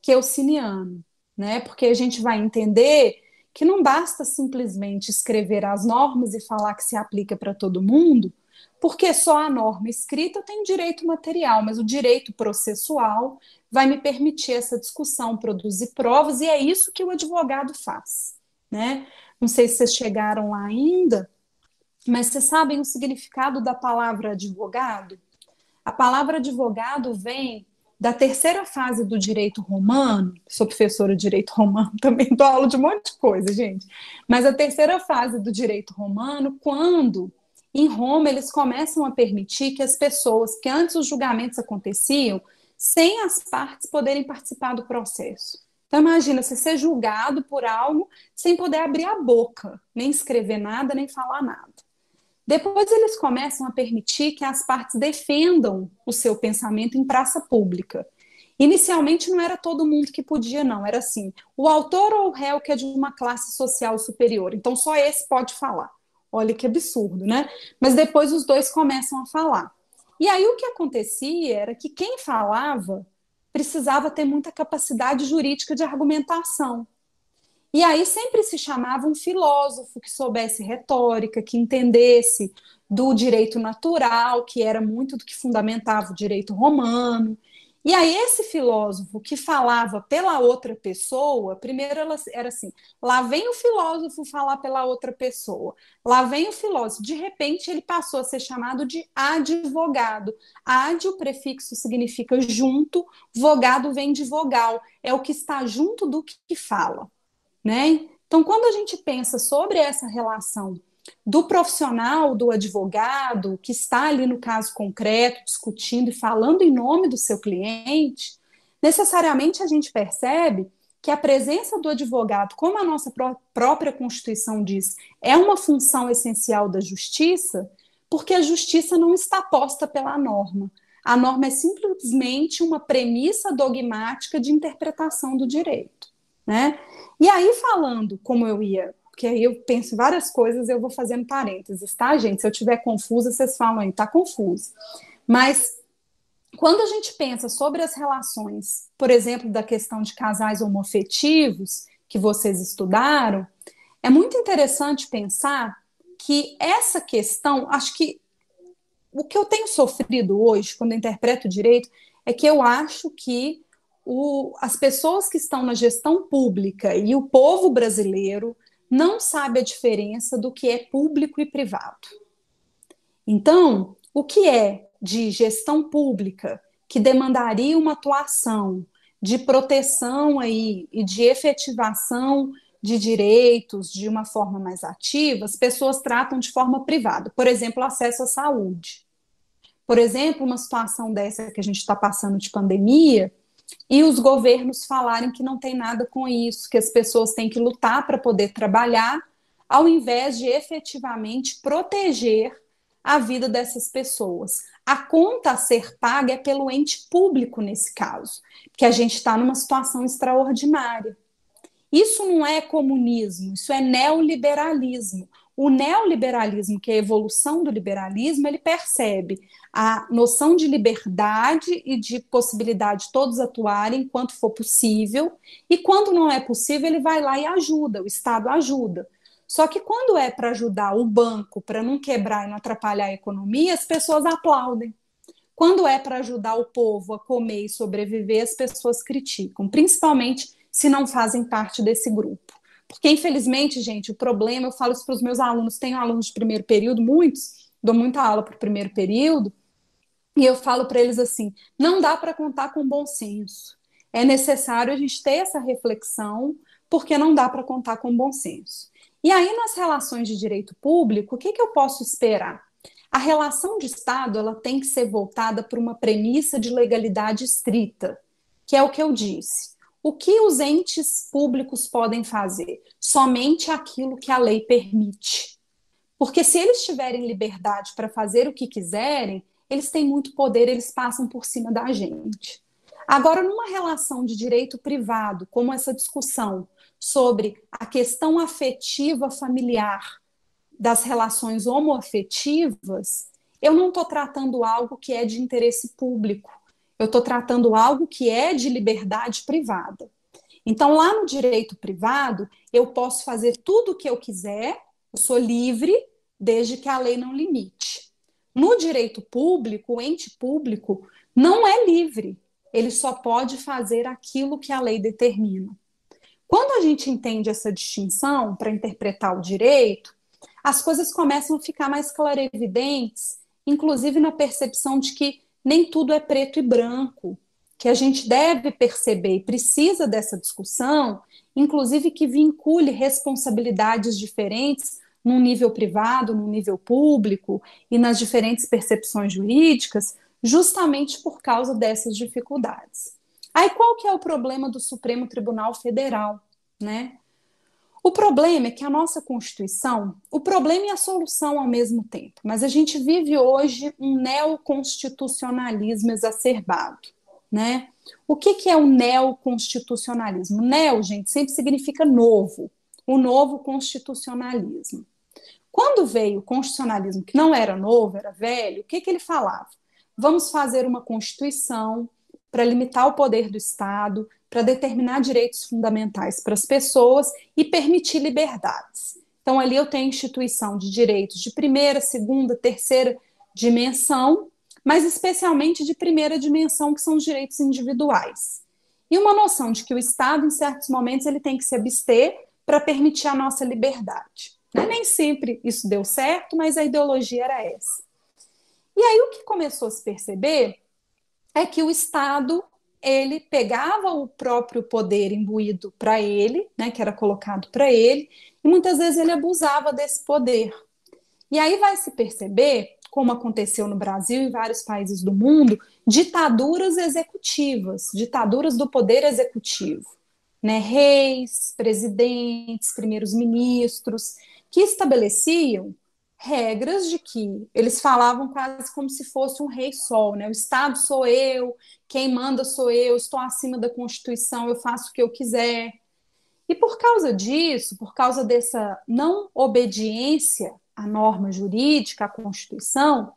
kelseniano, né? Porque a gente vai entender que não basta simplesmente escrever as normas e falar que se aplica para todo mundo, porque só a norma escrita tem direito material, mas o direito processual vai me permitir essa discussão, produzir provas, e é isso que o advogado faz, né? Não sei se vocês chegaram lá ainda, mas vocês sabem o significado da palavra advogado? A palavra advogado vem da terceira fase do direito romano. Sou professora de direito romano, também dou aula de um monte de coisa, gente. Mas a terceira fase do direito romano, quando em Roma eles começam a permitir que as pessoas, que antes os julgamentos aconteciam, sem as partes poderem participar do processo. Então imagina você ser julgado por algo sem poder abrir a boca, nem escrever nada, nem falar nada. Depois eles começam a permitir que as partes defendam o seu pensamento em praça pública. Inicialmente não era todo mundo que podia, não. Era assim, o autor ou o réu que é de uma classe social superior. Então só esse pode falar. Olha que absurdo, né? Mas depois os dois começam a falar. E aí o que acontecia era que quem falava precisava ter muita capacidade jurídica de argumentação. E aí sempre se chamava um filósofo que soubesse retórica, que entendesse do direito natural, que era muito do que fundamentava o direito romano. E aí esse filósofo que falava pela outra pessoa, primeiro era assim, lá vem o filósofo falar pela outra pessoa, lá vem o filósofo, de repente ele passou a ser chamado de advogado. Ad, o prefixo significa junto, vogado vem de vogal, é o que está junto do que fala. Né? Então, quando a gente pensa sobre essa relação do profissional, do advogado, que está ali no caso concreto, discutindo e falando em nome do seu cliente, necessariamente a gente percebe que a presença do advogado, como a nossa própria Constituição diz, é uma função essencial da justiça, porque a justiça não está posta pela norma. A norma é simplesmente uma premissa dogmática de interpretação do direito, né? E aí, falando como eu ia, porque aí eu penso em várias coisas, eu vou fazendo parênteses, tá, gente? Se eu estiver confusa, vocês falam aí, tá confuso. Mas quando a gente pensa sobre as relações, por exemplo, da questão de casais homoafetivos, que vocês estudaram, é muito interessante pensar que essa questão, acho que o que eu tenho sofrido hoje, quando eu interpreto o direito, é que eu acho que as pessoas que estão na gestão pública e o povo brasileiro não sabe a diferença do que é público e privado. Então, o que é de gestão pública que demandaria uma atuação de proteção aí e de efetivação de direitos de uma forma mais ativa, as pessoas tratam de forma privada. Por exemplo, acesso à saúde. Por exemplo, uma situação dessa que a gente está passando de pandemia, e os governos falarem que não tem nada com isso, que as pessoas têm que lutar para poder trabalhar, ao invés de efetivamente proteger a vida dessas pessoas. A conta a ser paga é pelo ente público nesse caso, porque a gente está numa situação extraordinária. Isso não é comunismo, isso é neoliberalismo. O neoliberalismo, que é a evolução do liberalismo, ele percebe a noção de liberdade e de possibilidade de todos atuarem enquanto for possível, e quando não é possível, ele vai lá e ajuda, o Estado ajuda. Só que quando é para ajudar o banco, para não quebrar e não atrapalhar a economia, as pessoas aplaudem. Quando é para ajudar o povo a comer e sobreviver, as pessoas criticam, principalmente se não fazem parte desse grupo. Porque, infelizmente, gente, o problema, eu falo isso para os meus alunos, tenho alunos de primeiro período, muitos, dou muita aula para o primeiro período, e eu falo para eles assim, não dá para contar com bom senso. É necessário a gente ter essa reflexão, porque não dá para contar com bom senso. E aí, nas relações de direito público, o que eu posso esperar? A relação de Estado, ela tem que ser voltada para uma premissa de legalidade estrita, que é o que eu disse. O que os entes públicos podem fazer? Somente aquilo que a lei permite. Porque se eles tiverem liberdade para fazer o que quiserem, eles têm muito poder, eles passam por cima da gente. Agora, numa relação de direito privado, como essa discussão sobre a questão afetiva familiar das relações homoafetivas, eu não estou tratando algo que é de interesse público. Eu estou tratando algo que é de liberdade privada. Então, lá no direito privado, eu posso fazer tudo o que eu quiser, eu sou livre, desde que a lei não limite. No direito público, o ente público não é livre, ele só pode fazer aquilo que a lei determina. Quando a gente entende essa distinção para interpretar o direito, as coisas começam a ficar mais clarevidentes, inclusive na percepção de que nem tudo é preto e branco, que a gente deve perceber e precisa dessa discussão, inclusive que vincule responsabilidades diferentes num nível privado, num nível público e nas diferentes percepções jurídicas, justamente por causa dessas dificuldades. Aí qual que é o problema do Supremo Tribunal Federal, né? O problema é que a nossa Constituição, o problema e a solução ao mesmo tempo, mas a gente vive hoje um neoconstitucionalismo exacerbado, né? O que é o neoconstitucionalismo? Neo, gente, sempre significa novo, o novo constitucionalismo. Quando veio o constitucionalismo, que não era novo, era velho, o que ele falava? Vamos fazer uma Constituição para limitar o poder do Estado, para determinar direitos fundamentais para as pessoas e permitir liberdades. Então, ali eu tenho instituição de direitos de primeira, segunda, terceira dimensão, mas especialmente de primeira dimensão, que são os direitos individuais. E uma noção de que o Estado, em certos momentos, ele tem que se abster para permitir a nossa liberdade. Nem sempre isso deu certo, mas a ideologia era essa. E aí o que começou a se perceber é que o Estado ele pegava o próprio poder imbuído para ele, né, que era colocado para ele, e muitas vezes ele abusava desse poder. E aí vai se perceber, como aconteceu no Brasil e em vários países do mundo, ditaduras executivas, ditaduras do poder executivo. né, reis, presidentes, primeiros ministros, que estabeleciam regras de que eles falavam quase como se fosse um rei sol, né? O Estado sou eu, quem manda sou eu, estou acima da Constituição, eu faço o que eu quiser. E por causa disso, por causa dessa não obediência à norma jurídica, à Constituição,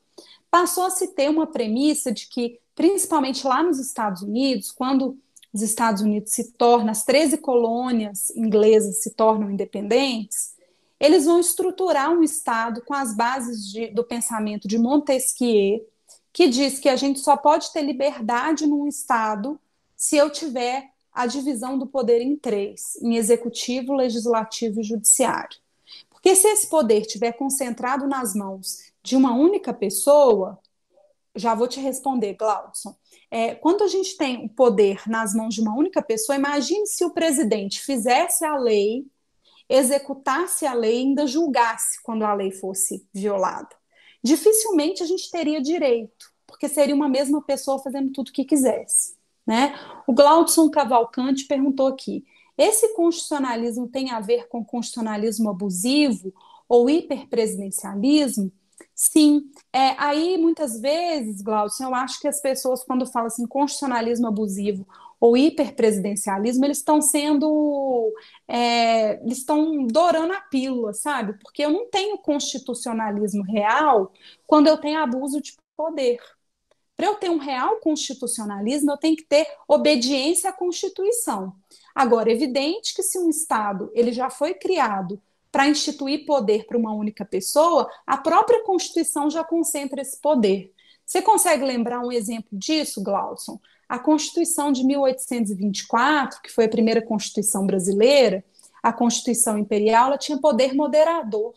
passou a se ter uma premissa de que, principalmente lá nos Estados Unidos, quando os Estados Unidos se tornam, as 13 colônias inglesas se tornam independentes, eles vão estruturar um Estado com as bases do pensamento de Montesquieu, que diz que a gente só pode ter liberdade num Estado se eu tiver a divisão do poder em três, em executivo, legislativo e judiciário. Porque se esse poder estiver concentrado nas mãos de uma única pessoa, já vou te responder, Glaudson. Quando a gente tem o poder nas mãos de uma única pessoa, imagine se o presidente fizesse a lei, executasse a lei e ainda julgasse quando a lei fosse violada. Dificilmente a gente teria direito, porque seria uma mesma pessoa fazendo tudo o que quisesse, né? O Glaudson Cavalcante perguntou aqui: esse constitucionalismo tem a ver com constitucionalismo abusivo ou hiperpresidencialismo? Sim, aí muitas vezes, Glaucio, eu acho que as pessoas, quando falam assim, constitucionalismo abusivo ou hiperpresidencialismo, eles estão dourando a pílula, sabe? Porque eu não tenho constitucionalismo real quando eu tenho abuso de poder. Para eu ter um real constitucionalismo, eu tenho que ter obediência à Constituição. Agora, é evidente que se um Estado ele já foi criado para instituir poder para uma única pessoa, a própria Constituição já concentra esse poder. Você consegue lembrar um exemplo disso, Glaudson? A Constituição de 1824, que foi a primeira Constituição brasileira, a Constituição Imperial, ela tinha poder moderador.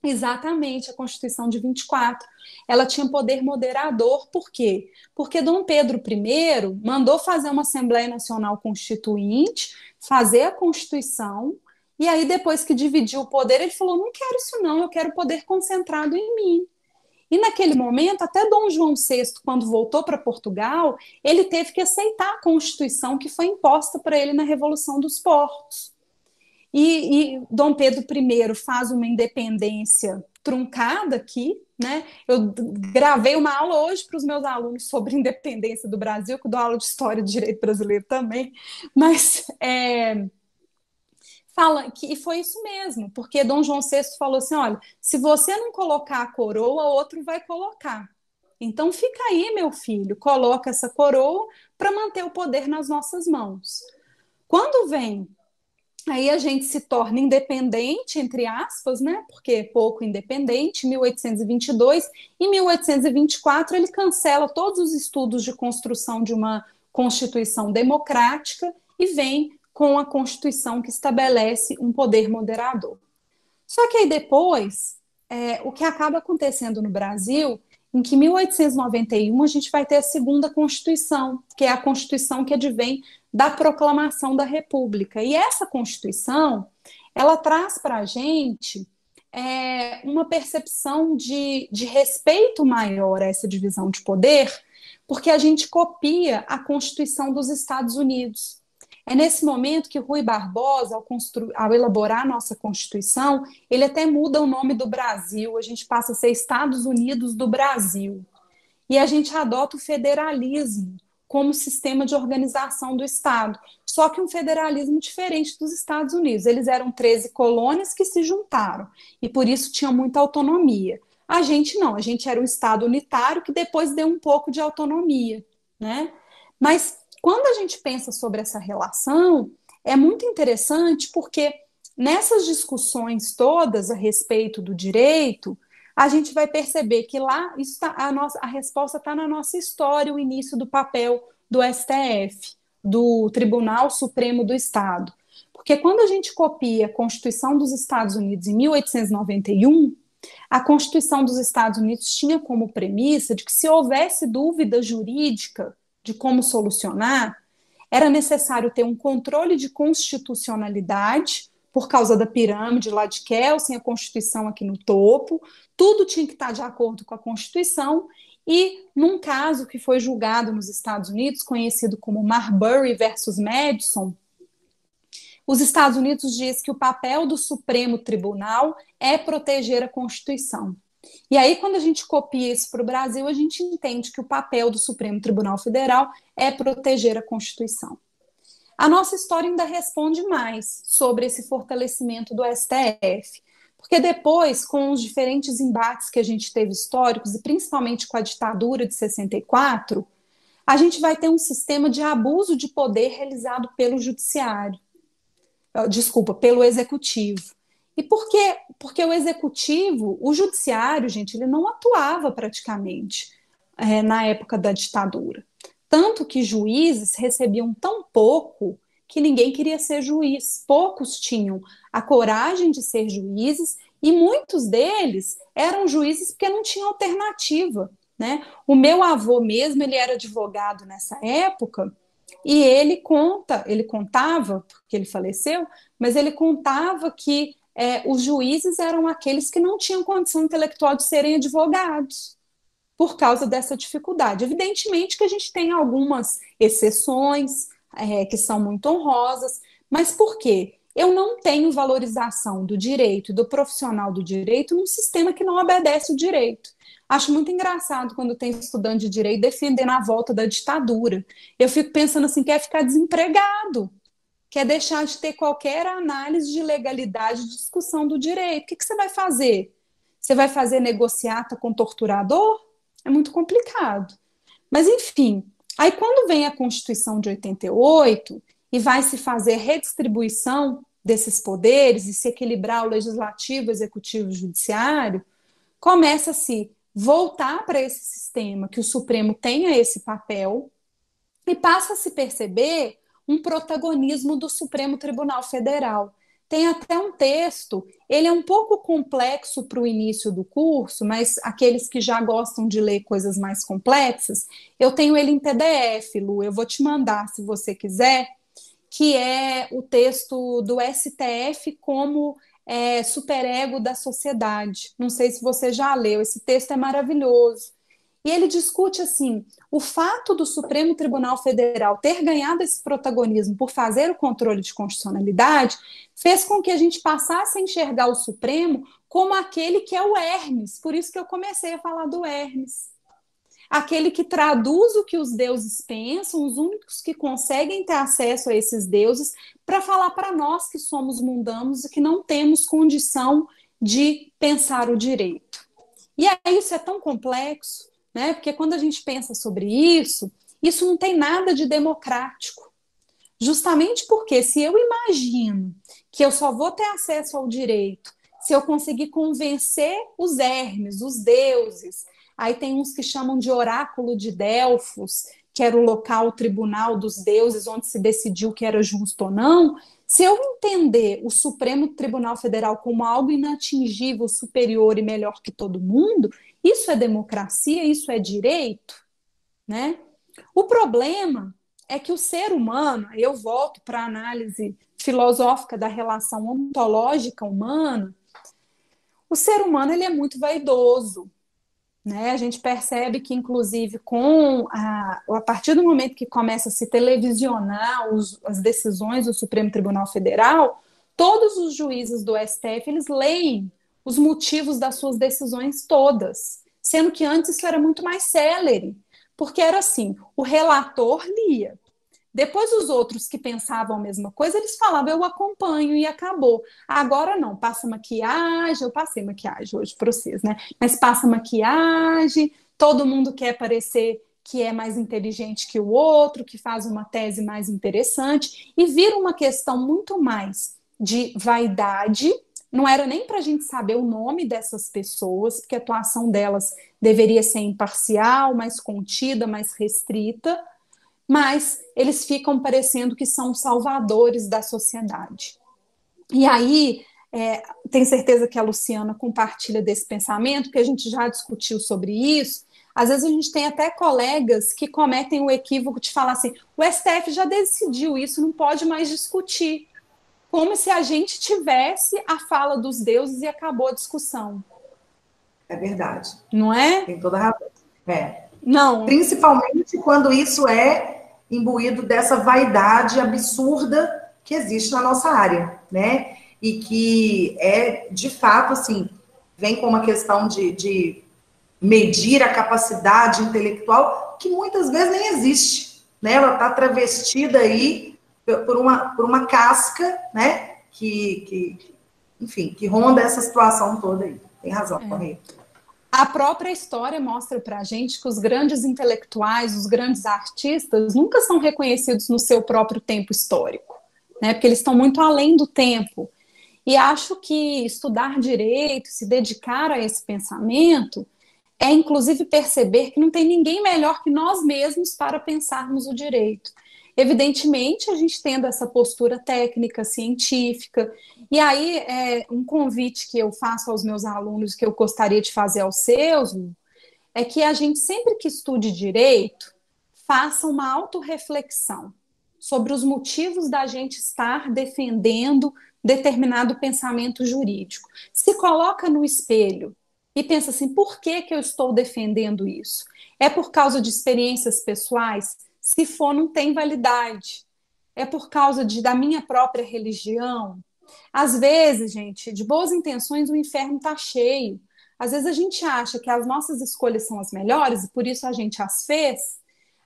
Exatamente, a Constituição de 24. Ela tinha poder moderador, por quê? Porque Dom Pedro I mandou fazer uma Assembleia Nacional Constituinte, fazer a Constituição, e aí depois que dividiu o poder, ele falou, não quero isso não, eu quero poder concentrado em mim. E naquele momento, até Dom João VI, quando voltou para Portugal, ele teve que aceitar a Constituição que foi imposta para ele na Revolução dos Portos. E Dom Pedro I faz uma independência truncada aqui, né? Eu gravei uma aula hoje para os meus alunos sobre a independência do Brasil, que eu dou aula de História e Direito Brasileiro também, mas fala que e foi isso mesmo, porque Dom João VI falou assim, olha, se você não colocar a coroa, outro vai colocar. Então fica aí, meu filho, coloca essa coroa para manter o poder nas nossas mãos. Quando vem aí a gente se torna independente, entre aspas, né? Porque é pouco independente, 1822. Em 1824, ele cancela todos os estudos de construção de uma Constituição democrática e vem com a Constituição que estabelece um poder moderador. Só que aí depois, o que acaba acontecendo no Brasil, em que em 1891 a gente vai ter a segunda Constituição, que é a Constituição que advém da proclamação da República. E essa Constituição, ela traz para a gente uma percepção de respeito maior a essa divisão de poder, porque a gente copia a Constituição dos Estados Unidos. É nesse momento que Rui Barbosa, ao elaborar a nossa Constituição, ele até muda o nome do Brasil, a gente passa a ser Estados Unidos do Brasil. E a gente adota o federalismo como sistema de organização do Estado. Só que um federalismo diferente dos Estados Unidos. Eles eram 13 colônias que se juntaram e por isso tinham muita autonomia. A gente não, a gente era um Estado unitário que depois deu um pouco de autonomia, né? Mas quando a gente pensa sobre essa relação, é muito interessante porque nessas discussões todas a respeito do direito, a gente vai perceber que lá a resposta está na nossa história, o início do papel do STF, do Tribunal Supremo do Estado. Porque quando a gente copia a Constituição dos Estados Unidos em 1891, a Constituição dos Estados Unidos tinha como premissa de que se houvesse dúvida jurídica de como solucionar, era necessário ter um controle de constitucionalidade, por causa da pirâmide lá de Kelsen, a Constituição aqui no topo, tudo tinha que estar de acordo com a Constituição, e num caso que foi julgado nos Estados Unidos, conhecido como Marbury versus Madison, Os Estados Unidos diz que o papel do Supremo Tribunal é proteger a Constituição. E aí, quando a gente copia isso para o Brasil, a gente entende que o papel do Supremo Tribunal Federal é proteger a Constituição. A nossa história ainda responde mais sobre esse fortalecimento do STF, porque depois, com os diferentes embates que a gente teve históricos, e principalmente com a ditadura de 64, a gente vai ter um sistema de abuso de poder realizado pelo judiciário, desculpa, pelo executivo. E por quê? Porque o executivo, o judiciário, gente, ele não atuava praticamente na época da ditadura. Tanto que juízes recebiam tão pouco que ninguém queria ser juiz. Poucos tinham a coragem de ser juízes e muitos deles eram juízes porque não tinham alternativa, né? O meu avô mesmo, ele era advogado nessa época e ele contava, porque ele faleceu, mas ele contava que os juízes eram aqueles que não tinham condição intelectual de serem advogados por causa dessa dificuldade. Evidentemente que a gente tem algumas exceções que são muito honrosas, mas por quê? Eu não tenho valorização do direito e do profissional do direito num sistema que não obedece o direito. Acho muito engraçado quando tem estudante de direito defendendo a volta da ditadura. Eu fico pensando assim, quer ficar desempregado, quer deixar de ter qualquer análise de legalidade de discussão do direito. O que você vai fazer? Você vai fazer negociata com torturador? É muito complicado. Mas, enfim, aí quando vem a Constituição de 88 e vai se fazer redistribuição desses poderes e se equilibrar o legislativo, executivo e judiciário, começa a se voltar para esse sistema que o Supremo tenha esse papel e passa a se perceber um protagonismo do Supremo Tribunal Federal. Tem até um texto, ele é um pouco complexo para o início do curso, mas aqueles que já gostam de ler coisas mais complexas, eu tenho ele em PDF, Lu, eu vou te mandar se você quiser, que é o texto do STF como superego da sociedade. Não sei se você já leu, esse texto é maravilhoso. E ele discute assim, o fato do Supremo Tribunal Federal ter ganhado esse protagonismo por fazer o controle de constitucionalidade fez com que a gente passasse a enxergar o Supremo como aquele que é o Hermes. Por isso que eu comecei a falar do Hermes. Aquele que traduz o que os deuses pensam, os únicos que conseguem ter acesso a esses deuses, para falar para nós que somos mundanos e que não temos condição de pensar o direito. E aí isso é tão complexo, né? Porque quando a gente pensa sobre isso não tem nada de democrático. Justamente porque se eu imagino que eu só vou ter acesso ao direito se eu conseguir convencer os Hermes, os deuses, aí tem uns que chamam de oráculo de Delfos, que era o local, o tribunal dos deuses, onde se decidiu que era justo ou não. Se eu entender o Supremo Tribunal Federal como algo inatingível, superior e melhor que todo mundo, isso é democracia, isso é direito, né? O problema é que o ser humano, eu volto para a análise filosófica da relação ontológica humana, o ser humano ele é muito vaidoso, né? A gente percebe que, inclusive, a partir do momento que começa a se televisionar as decisões do Supremo Tribunal Federal, todos os juízes do STF, eles leem os motivos das suas decisões todas, sendo que antes isso era muito mais célere, porque era assim, o relator lia, depois os outros que pensavam a mesma coisa, eles falavam, eu acompanho e acabou. Agora não, passa maquiagem, eu passei maquiagem hoje para vocês, né? Mas passa maquiagem, todo mundo quer parecer que é mais inteligente que o outro, que faz uma tese mais interessante, e vira uma questão muito mais de vaidade. Não era nem para a gente saber o nome dessas pessoas, porque a atuação delas deveria ser imparcial, mais contida, mais restrita, mas eles ficam parecendo que são salvadores da sociedade. E aí, tenho certeza que a Luciana compartilha desse pensamento, que a gente já discutiu sobre isso. Às vezes a gente tem até colegas que cometem o equívoco de falar assim, o STF já decidiu isso, não pode mais discutir. Como se a gente tivesse a fala dos deuses e acabou a discussão. É verdade. Não é? Tem toda a razão. Não. Principalmente quando isso é imbuído dessa vaidade absurda que existe na nossa área, né? E que é, de fato, assim, vem com uma questão de medir a capacidade intelectual, que muitas vezes nem existe, né? Ela está travestida aí por uma casca, né? Enfim, que ronda essa situação toda aí. Tem razão, Rê. A própria história mostra para a gente que os grandes intelectuais, os grandes artistas, nunca são reconhecidos no seu próprio tempo histórico, né? Porque eles estão muito além do tempo. E acho que estudar direito, se dedicar a esse pensamento, é inclusive perceber que não tem ninguém melhor que nós mesmos para pensarmos o direito. Evidentemente, a gente tendo essa postura técnica, científica, e aí um convite que eu faço aos meus alunos, que eu gostaria de fazer aos seus, é que a gente sempre que estude direito, faça uma autorreflexão sobre os motivos da gente estar defendendo determinado pensamento jurídico. Se coloca no espelho e pensa assim, por que eu estou defendendo isso? É por causa de experiências pessoais? Se for, não tem validade. É por causa da minha própria religião? Às vezes, gente, de boas intenções, o inferno está cheio. Às vezes a gente acha que as nossas escolhas são as melhores e por isso a gente as fez.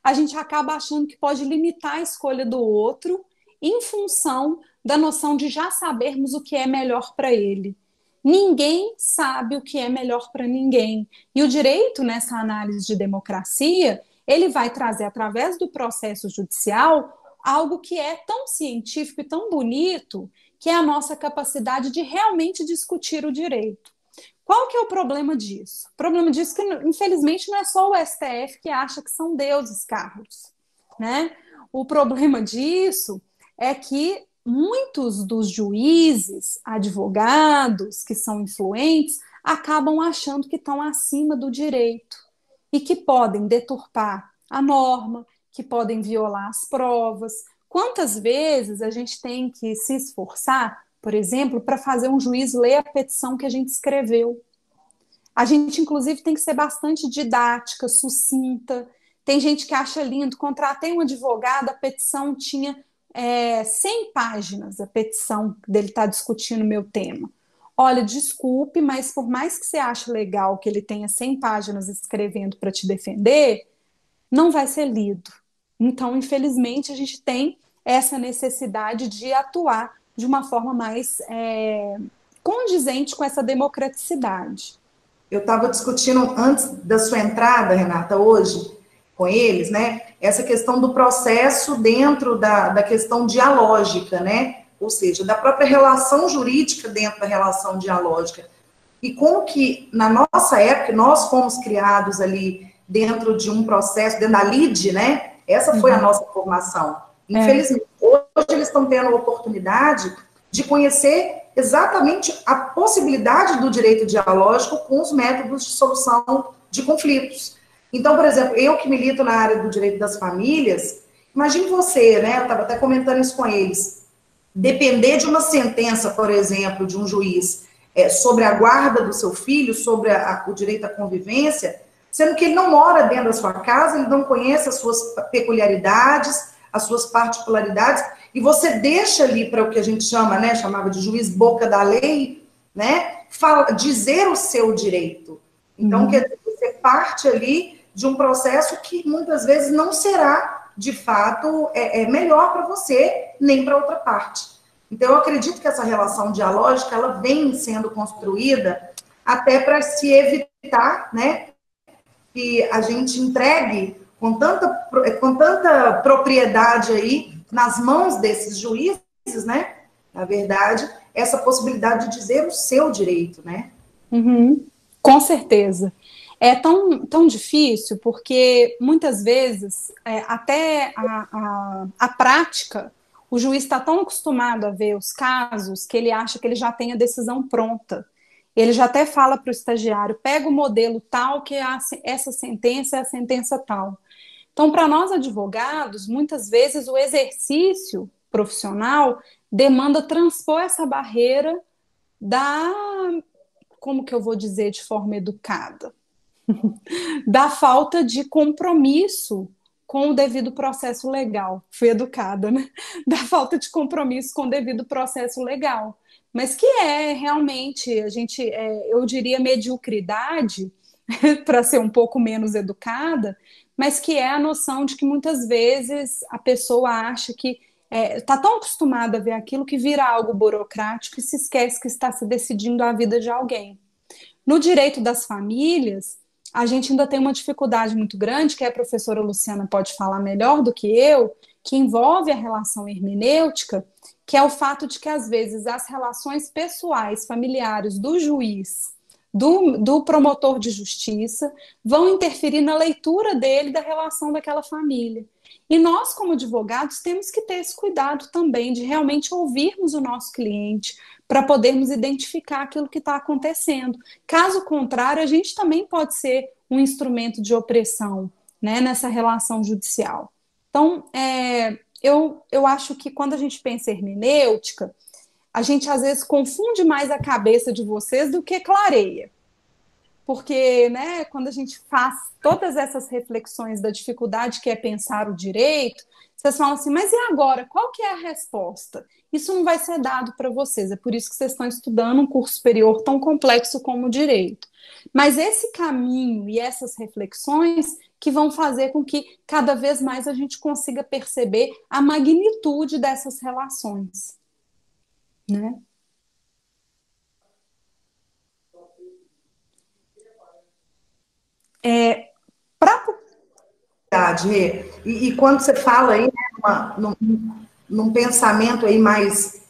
A gente acaba achando que pode limitar a escolha do outro em função da noção de já sabermos o que é melhor para ele. Ninguém sabe o que é melhor para ninguém. E o direito, nessa análise de democracia, ele vai trazer, através do processo judicial, algo que é tão científico e tão bonito, que é a nossa capacidade de realmente discutir o direito. Qual que é o problema disso? O problema disso é que, infelizmente, não é só o STF que acha que são deuses, Carlos, né? O problema disso é que muitos dos juízes, advogados que são influentes, acabam achando que estão acima do direito e que podem deturpar a norma, que podem violar as provas. Quantas vezes a gente tem que se esforçar, por exemplo, para fazer um juiz ler a petição que a gente escreveu? A gente, inclusive, tem que ser bastante didática, sucinta. Tem gente que acha lindo. Contratei um advogado, a petição tinha 100 páginas, a petição dele está discutindo o meu tema. Olha, desculpe, mas por mais que você ache legal que ele tenha 100 páginas escrevendo para te defender, não vai ser lido. Então, infelizmente, a gente tem essa necessidade de atuar de uma forma mais condizente com essa democraticidade. Eu estava discutindo antes da sua entrada, Renata, hoje, com eles, né, essa questão do processo dentro da questão dialógica, né, ou seja, da própria relação jurídica dentro da relação dialógica. E como que, na nossa época, nós fomos criados ali dentro de um processo, dentro da LIDE, né, essa foi a nossa formação. Infelizmente, hoje eles estão tendo a oportunidade de conhecer exatamente a possibilidade do direito dialógico com os métodos de solução de conflitos. Então, por exemplo, eu que milito na área do direito das famílias, imagine você, né, eu estava até comentando isso com eles, depender de uma sentença, por exemplo, de um juiz sobre a guarda do seu filho, sobre o direito à convivência, sendo que ele não mora dentro da sua casa, ele não conhece as suas peculiaridades, as suas particularidades, e você deixa ali para o que a gente chama, né, chamava de juiz boca da lei, né, dizer o seu direito. Então, quer dizer, você parte ali de um processo que muitas vezes não será, de fato, melhor para você, nem para outra parte. Então, eu acredito que essa relação dialógica, ela vem sendo construída até para se evitar, né, que a gente entregue com tanta propriedade aí nas mãos desses juízes, né, na verdade, essa possibilidade de dizer o seu direito, né? Com certeza. É tão difícil porque muitas vezes até a prática, o juiz está tão acostumado a ver os casos que ele acha que ele já tem a decisão pronta. Ele já até fala para o estagiário, pega o modelo tal, que essa sentença é a sentença tal. Então, para nós advogados, muitas vezes o exercício profissional demanda transpor essa barreira como que eu vou dizer de forma educada? Da falta de compromisso com o devido processo legal. Fui educada, né? Da falta de compromisso com o devido processo legal. Mas que é realmente, eu diria mediocridade, para ser um pouco menos educada, mas que é a noção de que muitas vezes a pessoa acha que está tão acostumada a ver aquilo que vira algo burocrático e se esquece que está se decidindo a vida de alguém. No direito das famílias, a gente ainda tem uma dificuldade muito grande, que a professora Luciana pode falar melhor do que eu, que envolve a relação hermenêutica, que é o fato de que, às vezes, as relações pessoais, familiares do juiz, do promotor de justiça, vão interferir na leitura dele da relação daquela família. E nós, como advogados, temos que ter esse cuidado também de realmente ouvirmos o nosso cliente para podermos identificar aquilo que está acontecendo. Caso contrário, a gente também pode ser um instrumento de opressão, né, nessa relação judicial. Então, eu acho que quando a gente pensa em hermenêutica, a gente às vezes confunde mais a cabeça de vocês do que clareia. Porque, né, quando a gente faz todas essas reflexões da dificuldade que é pensar o direito, vocês falam assim, mas e agora? Qual que é a resposta? Isso não vai ser dado para vocês, é por isso que vocês estão estudando um curso superior tão complexo como o direito. Mas esse caminho e essas reflexões que vão fazer com que cada vez mais a gente consiga perceber a magnitude dessas relações, né? E quando você fala aí, né, num pensamento aí mais,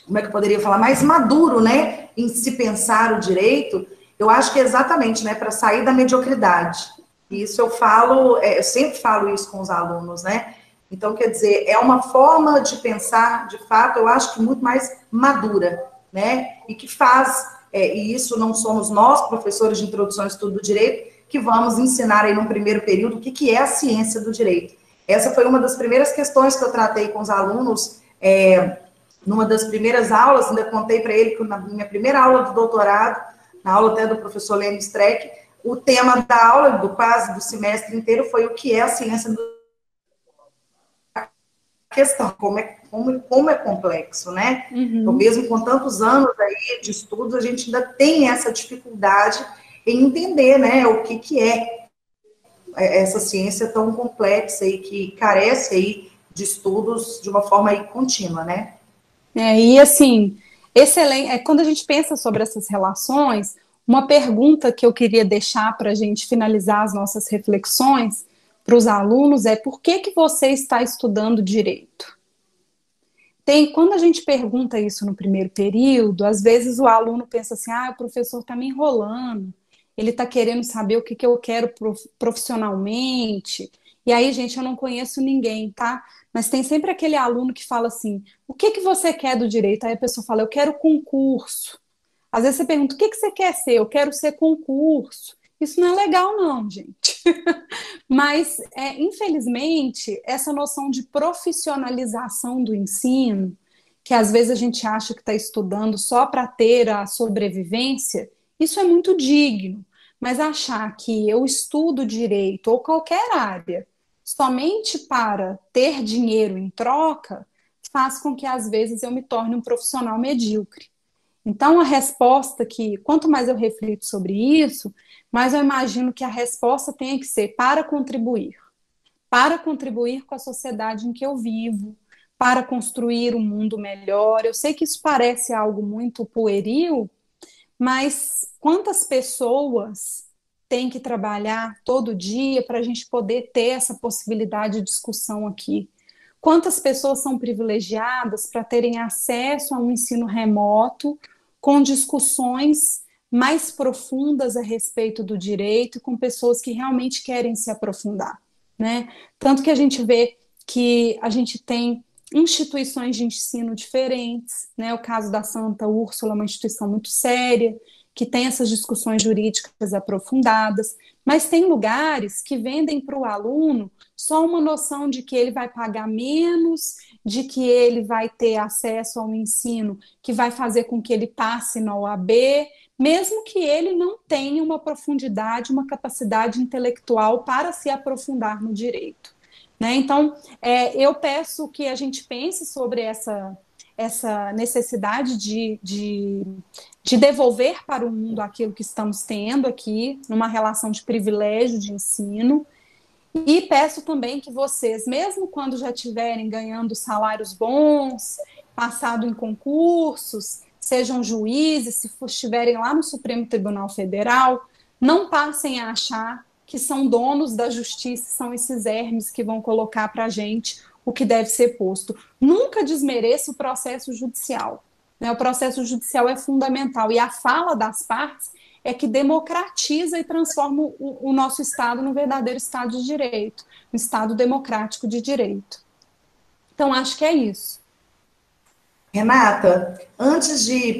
como é que eu poderia falar, mais maduro, né, em se pensar o direito, eu acho que é exatamente, né, para sair da mediocridade. E isso eu falo, eu sempre falo isso com os alunos, né? Então, quer dizer, é uma forma de pensar, de fato, eu acho que muito mais madura, né? E que faz, e isso não somos nós, professores de introdução ao estudo do direito, que vamos ensinar aí num primeiro período o que é a ciência do direito. Essa foi uma das primeiras questões que eu tratei com os alunos, numa das primeiras aulas, ainda contei para ele que na minha primeira aula do doutorado, na aula até do professor Lênin Streck, o tema da aula, do semestre inteiro, foi o que é a ciência do questão, como é complexo, né? Uhum. Então, mesmo com tantos anos aí de estudos, a gente ainda tem essa dificuldade em entender, né, o que é essa ciência tão complexa e que carece aí de estudos de uma forma aí contínua, né? E assim, excelente. Quando a gente pensa sobre essas relações, uma pergunta que eu queria deixar para a gente finalizar as nossas reflexões para os alunos é: por que você está estudando direito? Quando a gente pergunta isso no primeiro período, às vezes o aluno pensa assim, o professor está me enrolando, ele está querendo saber o que eu quero profissionalmente, e aí, gente, eu não conheço ninguém, tá? Mas tem sempre aquele aluno que fala assim, o que você quer do direito? Aí a pessoa fala, eu quero concurso. Às vezes você pergunta, o que você quer ser? Eu quero ser concurso. Isso não é legal, não, gente. Mas, infelizmente, essa noção de profissionalização do ensino, que às vezes a gente acha que está estudando só para ter a sobrevivência, isso é muito digno. Mas achar que eu estudo direito ou qualquer área somente para ter dinheiro em troca, faz com que às vezes eu me torne um profissional medíocre. Então, a resposta quanto mais eu reflito sobre isso, mais eu imagino que a resposta tenha que ser para contribuir com a sociedade em que eu vivo, para construir um mundo melhor. Eu sei que isso parece algo muito pueril, mas quantas pessoas têm que trabalhar todo dia para a gente poder ter essa possibilidade de discussão aqui? Quantas pessoas são privilegiadas para terem acesso a um ensino remoto com discussões mais profundas a respeito do direito, com pessoas que realmente querem se aprofundar, né? Tanto que a gente vê que a gente tem instituições de ensino diferentes, né? O caso da Santa Úrsula é uma instituição muito séria, que tem essas discussões jurídicas aprofundadas, Mas tem lugares que vendem para o aluno só uma noção de que ele vai pagar menos, de que ele vai ter acesso a um ensino que vai fazer com que ele passe na OAB, mesmo que ele não tenha uma profundidade, uma capacidade intelectual para se aprofundar no direito. Né? Então, eu peço que a gente pense sobre essa necessidade de devolver para o mundo aquilo que estamos tendo aqui, numa relação de privilégio de ensino. E peço também que vocês, mesmo quando já estiverem ganhando salários bons, passado em concursos, sejam juízes, se estiverem lá no Supremo Tribunal Federal, não passem a achar que são donos da justiça, são esses Hermes que vão colocar para a gente o que deve ser posto. Nunca desmereça o processo judicial. Né? O processo judicial é fundamental e a fala das partes é que democratiza e transforma o nosso Estado num verdadeiro Estado de direito, um Estado democrático de direito. Então, acho que é isso. Renata, antes de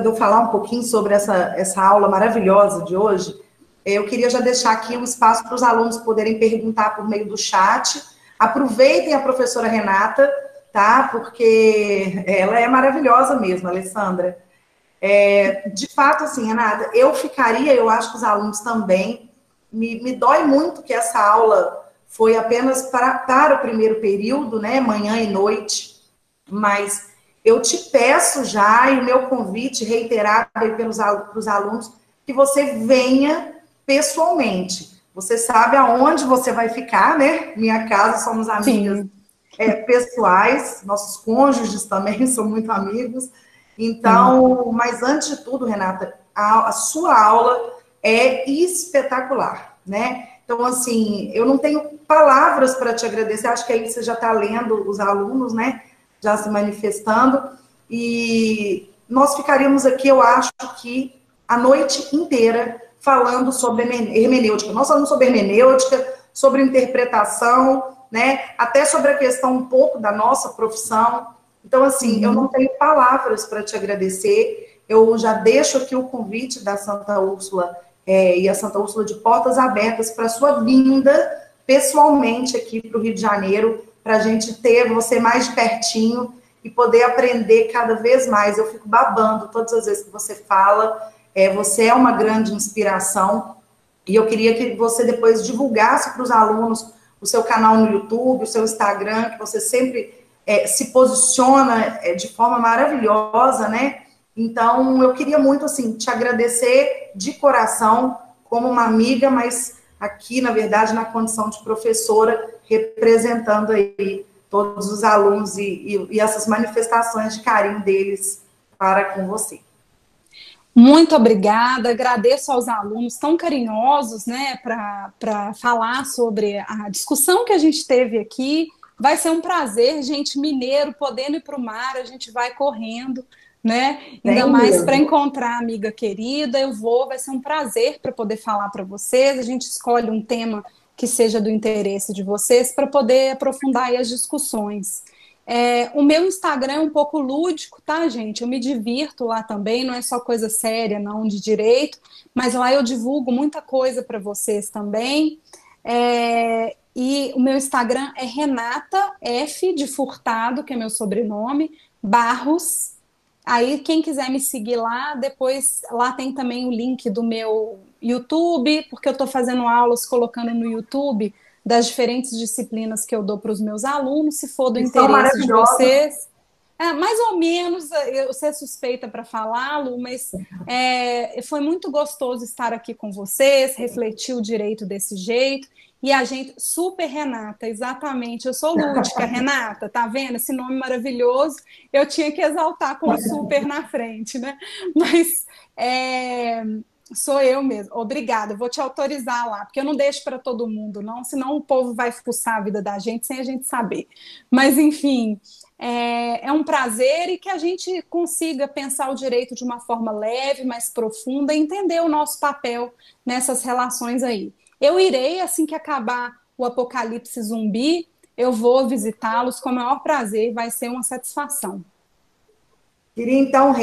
eu falar um pouquinho sobre essa aula maravilhosa de hoje, eu queria já deixar aqui um espaço para os alunos poderem perguntar por meio do chat. Aproveitem a professora Renata, tá? Porque ela é maravilhosa mesmo, Alessandra. De fato, assim, Renata, eu acho que os alunos também, me dói muito que essa aula foi apenas para o primeiro período, né, manhã e noite, mas eu te peço já, e o meu convite reiterado para os alunos, que você venha pessoalmente. Você sabe aonde você vai ficar, né? Minha casa, somos amigas pessoais, nossos cônjuges também são muito amigos. Então, mas antes de tudo, Renata, a sua aula é espetacular, né? Então, assim, eu não tenho palavras para te agradecer, acho que aí você já está lendo os alunos, né? Já se manifestando, e nós ficaríamos aqui, eu acho que a noite inteira falando sobre hermenêutica. Nós falamos sobre hermenêutica, sobre interpretação, né? Até sobre a questão um pouco da nossa profissão. Então, assim, eu não tenho palavras para te agradecer. Eu já deixo aqui o convite da Santa Úrsula e a Santa Úrsula de portas abertas para a sua vinda pessoalmente aqui para o Rio de Janeiro, para a gente ter você mais de pertinho e poder aprender cada vez mais. Eu fico babando todas as vezes que você fala. Você é uma grande inspiração. E eu queria que você depois divulgasse para os alunos o seu canal no YouTube, o seu Instagram, que você sempre se posiciona de forma maravilhosa, né? Então, eu queria muito, assim, te agradecer de coração, como uma amiga, mas aqui, na verdade, na condição de professora, representando aí todos os alunos e essas manifestações de carinho deles para com você. Muito obrigada, agradeço aos alunos tão carinhosos, né, para falar sobre a discussão que a gente teve aqui. Vai ser um prazer, gente, mineiro, podendo ir para o mar, a gente vai correndo, né? Ainda mais para encontrar a amiga querida, vai ser um prazer para poder falar para vocês. A gente escolhe um tema que seja do interesse de vocês para poder aprofundar aí as discussões. O meu Instagram é um pouco lúdico, tá, gente? Eu me divirto lá também, não é só coisa séria, não, de direito, mas lá eu divulgo muita coisa para vocês também. E o meu Instagram é Renata F. de Furtado, que é meu sobrenome, Barros. Aí, quem quiser me seguir lá, depois lá tem também o link do meu YouTube, porque eu estou fazendo aulas colocando no YouTube das diferentes disciplinas que eu dou para os meus alunos, se for do interesse de vocês. Mais ou menos, eu ser suspeita para falá-lo, mas foi muito gostoso estar aqui com vocês, refletir o direito desse jeito. E a gente, super Renata, exatamente. Eu sou lúdica, Renata, tá vendo? Esse nome maravilhoso. Eu tinha que exaltar com o super na frente, né? Mas sou eu mesmo. Obrigada, vou te autorizar lá, porque eu não deixo para todo mundo, não, senão o povo vai fuçar a vida da gente sem a gente saber. Mas, enfim, é um prazer e que a gente consiga pensar o direito de uma forma leve, mais profunda e entender o nosso papel nessas relações aí. Eu irei, assim que acabar o apocalipse zumbi, eu vou visitá-los com o maior prazer, vai ser uma satisfação. Queria, então,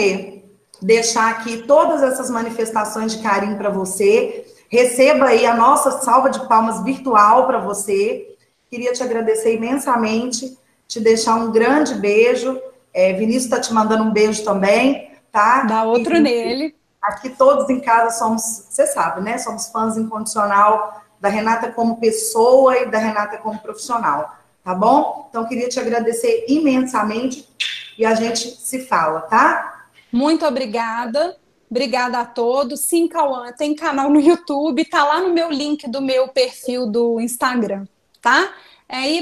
deixar aqui todas essas manifestações de carinho para você. receba aí a nossa salva de palmas virtual para você. Queria te agradecer imensamente, te deixar um grande beijo. Vinícius está te mandando um beijo também, tá? Dá outro nele. Aqui todos em casa somos, você sabe, né? Somos fãs incondicional da Renata como pessoa e da Renata como profissional, tá bom? Então, queria te agradecer imensamente e a gente se fala, tá? Muito obrigada. Obrigada a todos. Sim, Cauã, tem canal no YouTube, tá lá no meu link do meu perfil do Instagram, tá?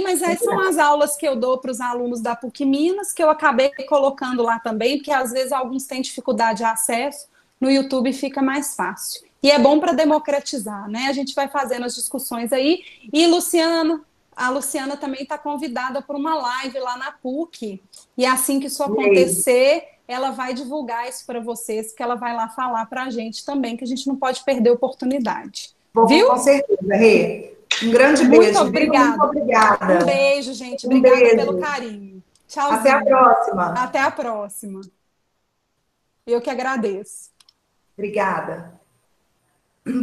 Mas aí são as aulas que eu dou para os alunos da PUC Minas, que eu acabei colocando lá também, porque às vezes alguns têm dificuldade de acesso, no YouTube fica mais fácil. E é bom para democratizar, né? A gente vai fazendo as discussões aí. E, Luciano, a Luciana também está convidada para uma live lá na PUC. E assim que isso acontecer, ela vai divulgar isso para vocês, porque ela vai lá falar para a gente também, que a gente não pode perder a oportunidade. Viu? Com certeza, Rê. Um grande muito beijo. Obrigada. Muito obrigada. Um beijo, gente. Obrigada pelo carinho. Tchauzinho. Até a próxima. Até a próxima. Eu que agradeço. Obrigada.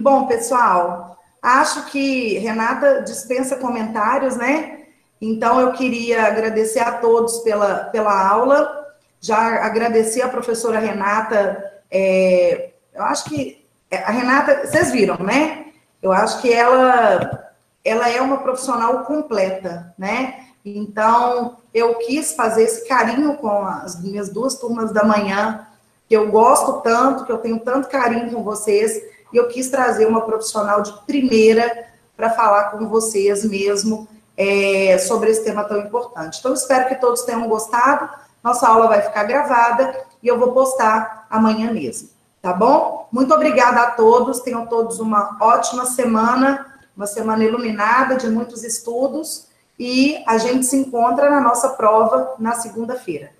Bom, pessoal, acho que Renata dispensa comentários, né? Então, eu queria agradecer a todos pela aula. Já agradeci a professora Renata. Eu acho que a Renata, vocês viram, né? Eu acho que ela é uma profissional completa, né? Então, eu quis fazer esse carinho com as minhas 2 turmas da manhã, que eu gosto tanto, que eu tenho tanto carinho com vocês, e eu quis trazer uma profissional de primeira para falar com vocês mesmo sobre esse tema tão importante. Então, espero que todos tenham gostado. Nossa aula vai ficar gravada e eu vou postar amanhã mesmo, tá bom? Muito obrigada a todos, tenham todos uma ótima semana, uma semana iluminada de muitos estudos, e a gente se encontra na nossa prova na segunda-feira.